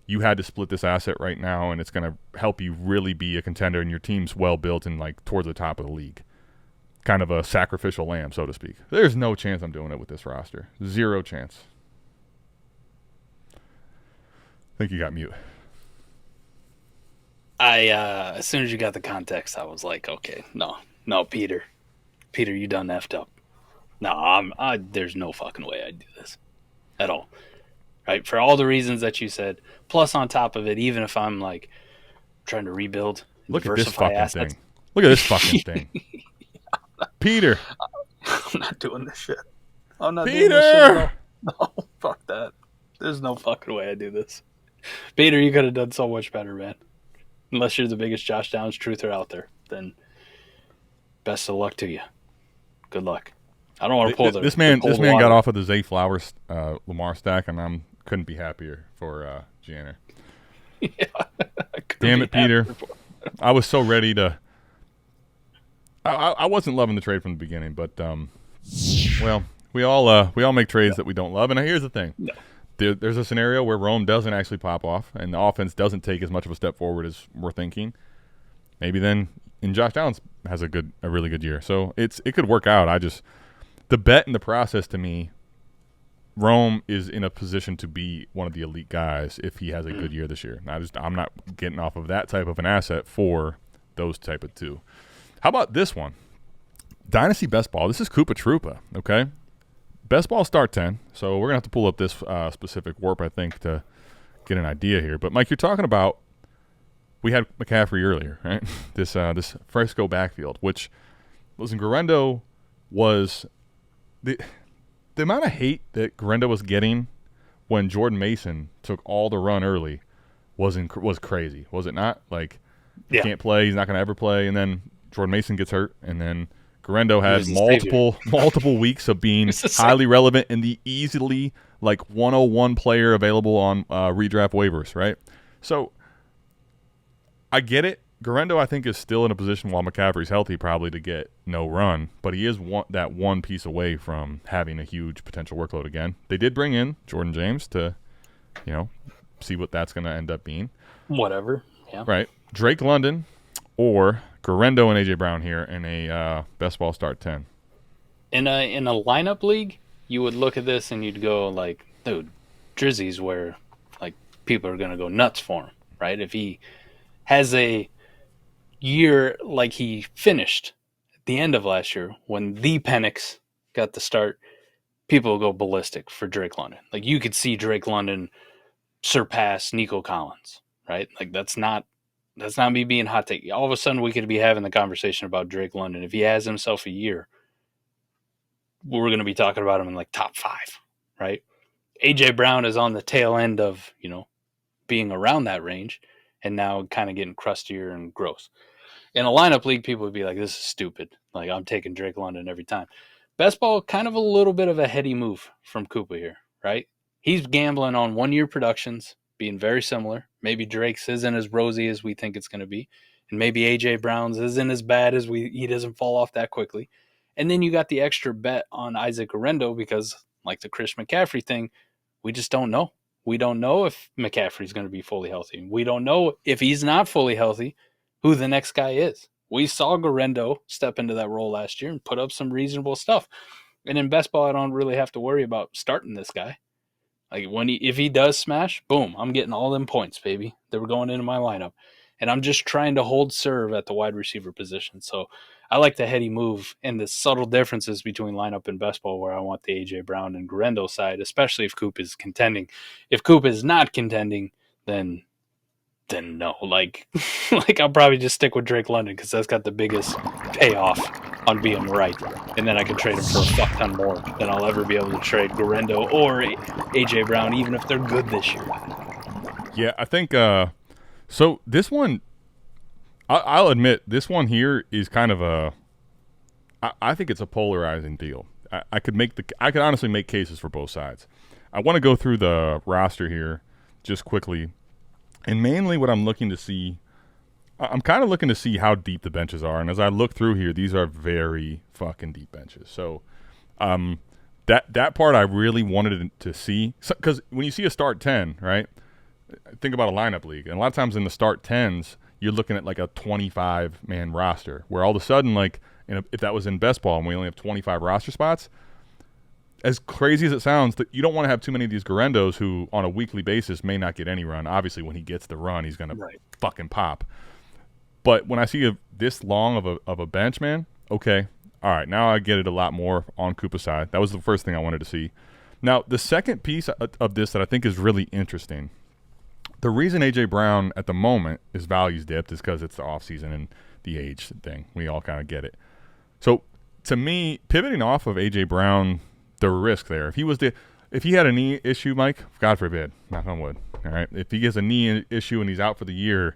you had to split this asset right now and it's going to help you really be a contender and your team's well built and towards the top of the league, kind of a sacrificial lamb, so to speak, there's no chance I'm doing it with this roster. Zero chance. I think you got mute. As soon as you got the context, I was like, okay, no, Peter, you done effed up. No, there's no fucking way I'd do this at all. Right? For all the reasons that you said. Plus, on top of it, even if I'm like trying to rebuild and Look at this diversify fucking assets, thing. Look at this fucking thing. Peter. I'm not doing this shit. I'm not doing Peter! this shit at all. No, fuck that. There's no fucking way I do this. Peter, you could have done so much better, man. Unless you're the biggest Josh Downs truther out there, then best of luck to you. Good luck. I don't want to pull This man water. got off of the Zay Flowers Lamar stack, and I couldn't be happier for Janner. Yeah, damn it, Peter. I was so ready to. I wasn't loving the trade from the beginning, but well, we all make trades that we don't love. And here's the thing: there's a scenario where Rome doesn't actually pop off, and the offense doesn't take as much of a step forward as we're thinking. Maybe then, and Josh Downs has a really good year, so it could work out. The bet in the process to me, Rome is in a position to be one of the elite guys if he has a good year this year. I'm not getting off of that type of an asset for those type of two. How about this one? Dynasty Bestball. This is Koopa Troopa, okay? Bestball start 10, so we're going to have to pull up this specific warp, I think, to get an idea here. But, Mike, you're talking about we had McCaffrey earlier, right? This Fresco backfield, which, listen, Guerrero was the amount of hate that Guerrero was getting when Jordan Mason took all the run early was crazy, was it not? Like, he can't play, he's not going to ever play, and then Jordan Mason gets hurt, and then Guerrero had multiple weeks of being highly relevant and the easily like 101 player available on redraft waivers, right? So I get it. Guerrero, I think, is still in a position while McCaffrey's healthy probably to get no run, but he is that one piece away from having a huge potential workload again. They did bring in Jordan James to, see what that's going to end up being. Whatever, yeah. Right. Drake London or Guerrero and A.J. Brown here in a best ball start 10. In a lineup league, you would look at this and you'd go like, dude, Drizzy's where like people are going to go nuts for him, right? If he has a year like he finished at the end of last year when the Penix got the start, people will go ballistic for Drake London. Like you could see Drake London surpass Nico Collins, right? Like that's not me being hot take. All of a sudden we could be having the conversation about Drake London. If he has himself a year, we're going to be talking about him in like top 5, right? AJ Brown is on the tail end of, being around that range and now kind of getting crustier and gross. In a lineup league, people would be like, this is stupid. Like, I'm taking Drake London every time. Best ball, kind of a little bit of a heady move from Koopa here, right? He's gambling on 1-year productions, being very similar. Maybe Drake's isn't as rosy as we think it's going to be. And maybe AJ Brown's isn't as bad as he doesn't fall off that quickly. And then you got the extra bet on Isaac Guerrero because, like the Chris McCaffrey thing, we just don't know. We don't know if McCaffrey's going to be fully healthy. We don't know if he's not fully healthy, who the next guy is. We saw Guerrero step into that role last year and put up some reasonable stuff. And in best ball, I don't really have to worry about starting this guy. Like if he does smash, boom, I'm getting all them points, baby. They were going into my lineup. And I'm just trying to hold serve at the wide receiver position. So I like the heady move and the subtle differences between lineup and best ball where I want the A.J. Brown and Guerrero side, especially if Coop is contending. If Coop is not contending, then no. Like I'll probably just stick with Drake London because that's got the biggest payoff on being right. And then I can trade him for a fuck ton more than I'll ever be able to trade Guerrero or A.J. Brown, even if they're good this year. Yeah, I think so this one, I'll admit, this one here is kind of I think it's a polarizing deal. I could honestly make cases for both sides. I want to go through the roster here just quickly, and mainly what I'm looking to see, I'm kind of looking to see how deep the benches are. And as I look through here, these are very fucking deep benches. So that part I really wanted to see, because when you see a start 10, right? Think about a lineup league, and a lot of times in the start 10s, you're looking at like a 25-man roster, where all of a sudden, like if that was in best ball and we only have 25 roster spots, as crazy as it sounds, that you don't want to have too many of these Guerreros who, on a weekly basis, may not get any run. Obviously, when he gets the run, he's going to fucking pop. But when I see this long of a bench, man, okay, all right, now I get it a lot more on Koopa's side. That was the first thing I wanted to see. Now, the second piece of this that I think is really interesting, the reason A.J. Brown at the moment is values dipped is because it's the offseason and the age thing. We all kind of get it. So, to me, pivoting off of A.J. Brown, the risk there, if he had a knee issue, Mike, God forbid, knock on wood, all right? If he gets a knee issue and he's out for the year,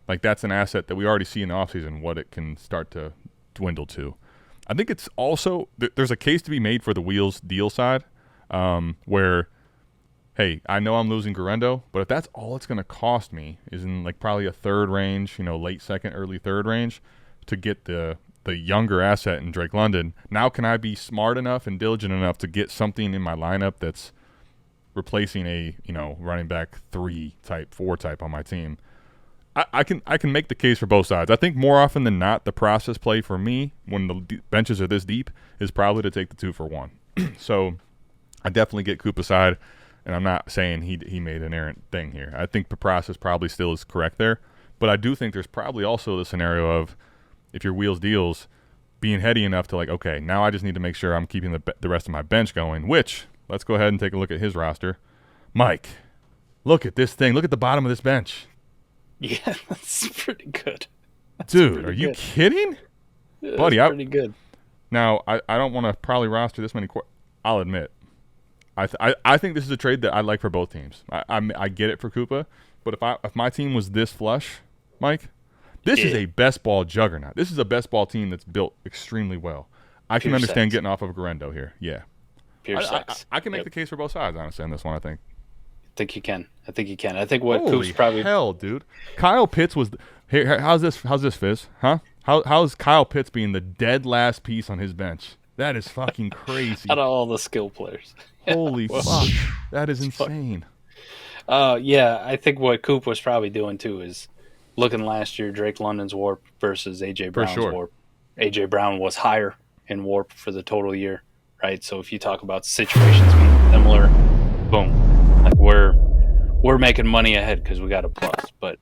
like that's an asset that we already see in the offseason what it can start to dwindle to. I think it's also there's a case to be made for the Wheels deal side where, hey, I know I'm losing Garendo, but if that's all it's going to cost me is in like probably a third range, late second, early third range to get the younger asset in Drake London. Now can I be smart enough and diligent enough to get something in my lineup that's replacing a running back 3 type, 4 type on my team? I can make the case for both sides. I think more often than not, the process play for me when the benches are this deep is probably to take the 2 for 1. So I definitely get Koopa's side, and I'm not saying he made an errant thing here. I think the process probably still is correct there, but I do think there's probably also the scenario of if your Wheels deals being heady enough to like, okay, now I just need to make sure I'm keeping the rest of my bench going, which let's go ahead and take a look at his roster. Mike, look at this thing. Look at the bottom of this bench. Yeah, that's pretty good. Dude, are you kidding? Yeah, buddy? Pretty good. Now, I don't want to probably roster this many. I'll admit, I think this is a trade that I like for both teams. I get it for Koopa, but if my team was this flush, Mike, this is a best ball juggernaut. This is a best ball team that's built extremely well. I can understand getting off of Garendo here. Yeah, pure sex. I can make the case for both sides, honestly, on this one. I think you can. I think what Holy Coop's probably hell, dude. Kyle Pitts was here. How's this, Fizz? Huh? How's Kyle Pitts being the dead last piece on his bench? That is fucking crazy. out of all the skill players. Holy fuck. That is insane. Yeah, I think what Coop was probably doing too is looking last year, Drake London's WoRP versus AJ Brown's WoRP. AJ Brown was higher in WoRP for the total year, right? So if you talk about situations being similar, boom. Like we're making money ahead because we got a plus. But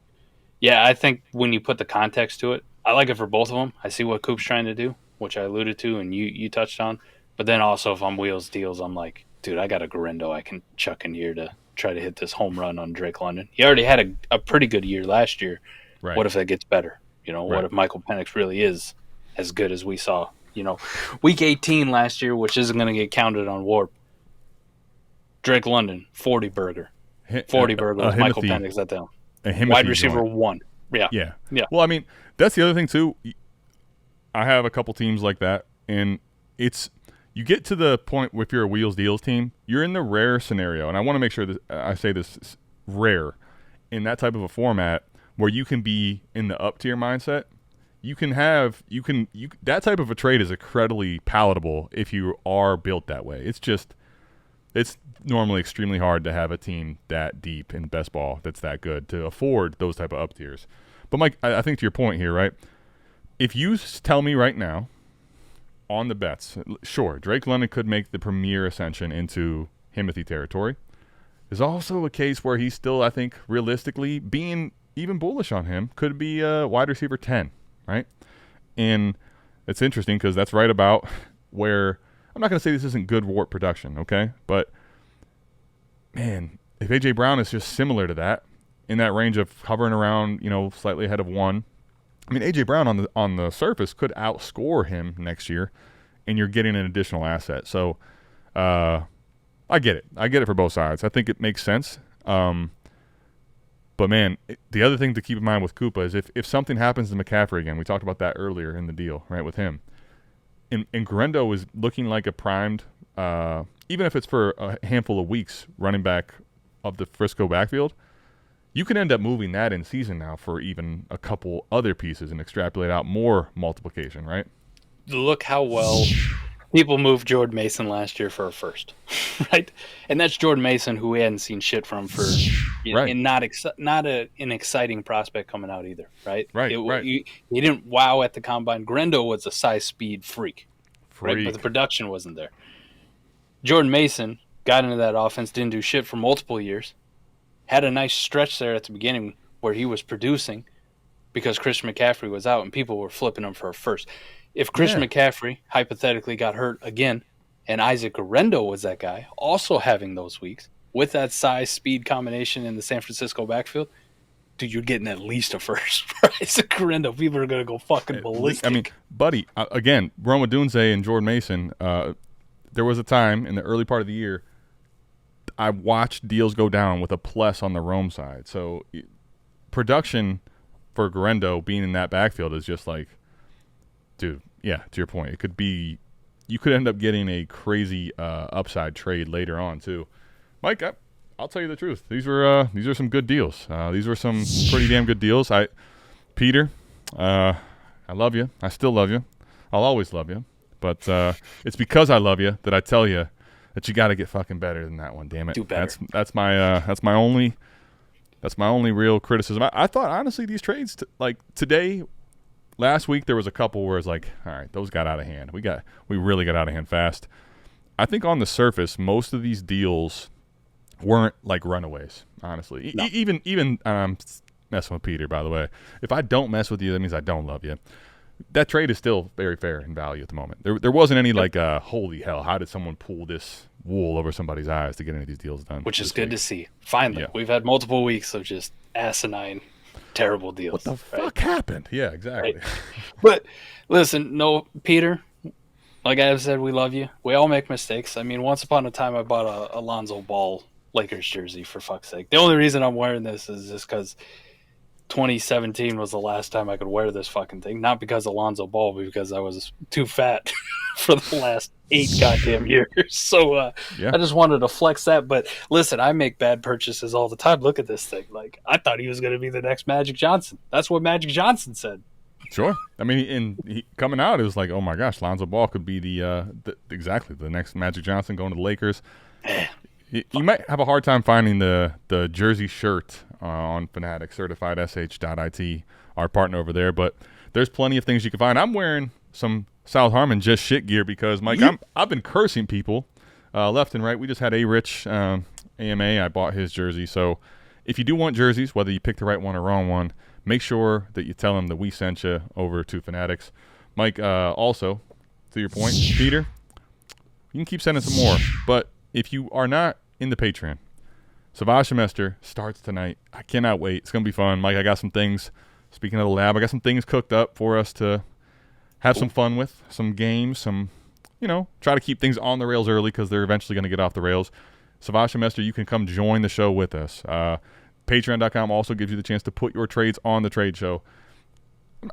yeah, I think when you put the context to it, I like it for both of them. I see what Coop's trying to do, which I alluded to and you touched on. But then also if I'm Wheels deals, I'm like, dude, I got a Garendo I can chuck in here to try to hit this home run on Drake London. He already had a pretty good year last year. Right. What if that gets better? What if Michael Penix really is as good as we saw? Week 18 last year, which isn't going to get counted on WoRP. Drake London, 40 burger. 40 burgers. Michael Penix at them. Wide receiver 1. Yeah. Well, I mean, that's the other thing, too. I have a couple teams like that, and you get to the point if you're a Wheels Deals team, you're in the rare scenario, and I want to make sure that I say this rare in that type of a format where you can be in the up tier mindset. That type of a trade is incredibly palatable if you are built that way. It's normally extremely hard to have a team that deep in best ball that's that good to afford those type of up tiers. But Mike, I think to your point here, right? If you tell me right now on the bets, sure, Drake London could make the premier ascension into Himothy territory. There's also a case where he's still, I think, realistically being even bullish on him, could be a wide receiver 10, right? And it's interesting because that's right about where I'm not going to say this isn't good WoRP production, okay? But, man, if A.J. Brown is just similar to that, in that range of hovering around, slightly ahead of 1, I mean, A.J. Brown on the surface could outscore him next year, and you're getting an additional asset. So, I get it. I get it for both sides. I think it makes sense. But, man, the other thing to keep in mind with Koopa is if something happens to McCaffrey again, we talked about that earlier in the deal, right, with him. And Garendo is looking like a primed, even if it's for a handful of weeks, running back of the Frisco backfield, you can end up moving that in season now for even a couple other pieces and extrapolate out more multiplication, right? Look how well people moved Jordan Mason last year for a first, right? And that's Jordan Mason, who we hadn't seen shit from for, right. And not an exciting prospect coming out either, right? Right. He didn't wow at the combine. Grendo was a size speed freak, right? But the production wasn't there. Jordan Mason got into that offense, didn't do shit for multiple years, had a nice stretch there at the beginning where he was producing, because Christian McCaffrey was out and people were flipping him for a first. If Christian McCaffrey hypothetically got hurt again and Isaac Guerrero was that guy, also having those weeks, with that size-speed combination in the San Francisco backfield, dude, you're getting at least a first for Isaac Guerrero. People are going to go fucking ballistic. I mean, buddy, again, Roma Dunze and Jordan Mason, there was a time in the early part of the year I watched deals go down with a plus on the Rome side. So production for Guerrero being in that backfield is just like, dude, yeah, to your point, it could be – you could end up getting a crazy upside trade later on too. Mike, I'll tell you the truth. These are some good deals. These were some pretty damn good deals. Peter, I love you. I still love you. I'll always love you. But it's because I love you that I tell you that you got to get fucking better than that one. Damn it. Do better. That's my only real criticism. I thought honestly these trades like today. Last week there was a couple where it's like, all right, those got out of hand. We really got out of hand fast. I think on the surface most of these deals weren't like runaways, honestly. No. Even messing with Peter, by the way. If I don't mess with you, that means I don't love you. That trade is still very fair in value at the moment. There wasn't any like, holy hell, how did someone pull this wool over somebody's eyes to get any of these deals done? Which is good to see. Finally, we've had multiple weeks of just asinine, terrible deals. What the fuck happened? Yeah, exactly. Right. But listen, no, Peter, like I said, we love you. We all make mistakes. I mean, once upon a time, I bought a Alonzo Ball Lakers jersey, for fuck's sake. The only reason I'm wearing this is just because 2017 was the last time I could wear this fucking thing. Not because Alonzo Ball, but because I was too fat for the last 8 goddamn years. So I just wanted to flex that. But listen, I make bad purchases all the time. Look at this thing. Like, I thought he was going to be the next Magic Johnson. That's what Magic Johnson said. Sure. I mean, coming out, it was like, oh my gosh, Lonzo Ball could be exactly the next Magic Johnson going to the Lakers. You might have a hard time finding the jersey shirt on Fanatics, certifiedsh.it, our partner over there, but there's plenty of things you can find. I'm wearing some South Harmon just shit gear because, Mike, I've been cursing people left and right. We just had A-Rich AMA. I bought his jersey. So if you do want jerseys, whether you pick the right one or wrong one, make sure that you tell them that we sent you over to Fanatics. Mike, also, to your point, Peter, you can keep sending some more, but if you are not in the Patreon, Savage Semester starts tonight. I cannot wait. It's going to be fun. Mike, I got some things, speaking of the lab, I got some things cooked up for us to have some fun with, some games, try to keep things on the rails early because they're eventually going to get off the rails. Savage Semester, you can come join the show with us. Patreon.com also gives you the chance to put your trades on the trade show.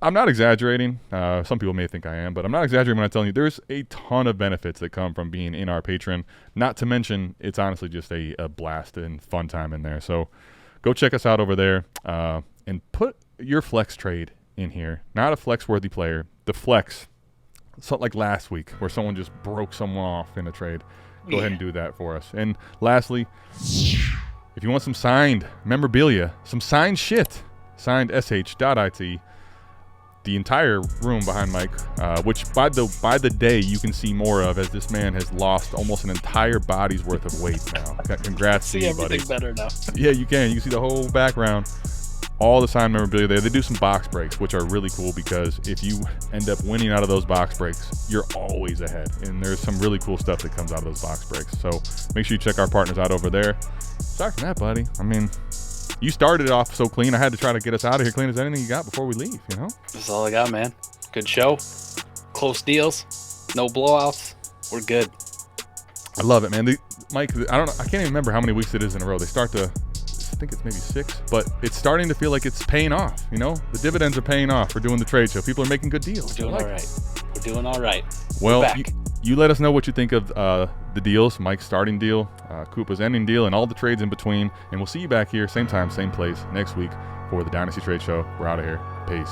I'm not exaggerating. Some people may think I am, but I'm not exaggerating when I'm telling you there's a ton of benefits that come from being in our Patreon. Not to mention, it's honestly just a blast and fun time in there. So go check us out over there and put your flex trade in here. Not a flex-worthy player. The flex, something like last week where someone just broke someone off in a trade. Go ahead and do that for us. And lastly, if you want some signed memorabilia, some signed shit, signed sh.it. The entire room behind Mike, which by the day you can see more of as this man has lost almost an entire body's worth of weight now. Congrats to you, buddy. See everything better now. Yeah, you can. You can see the whole background, all the signed memorabilia there. They do some box breaks, which are really cool because if you end up winning out of those box breaks, you're always ahead. And there's some really cool stuff that comes out of those box breaks. So make sure you check our partners out over there. Sorry for that, buddy. I mean, you started it off so clean. I had to try to get us out of here clean as anything you got before we leave, That's all I got, man. Good show. Close deals. No blowouts. We're good. I love it, man. Mike, I can't even remember how many weeks it is in a row. They start to, I think it's maybe 6, but it's starting to feel like it's paying off, The dividends are paying off for doing the trade show. People are making good deals. We're doing all right. Well, you let us know what you think of the deals, Mike's starting deal, Koopa's ending deal, and all the trades in between. And we'll see you back here, same time, same place, next week for the Dynasty Trade Show. We're out of here. Peace.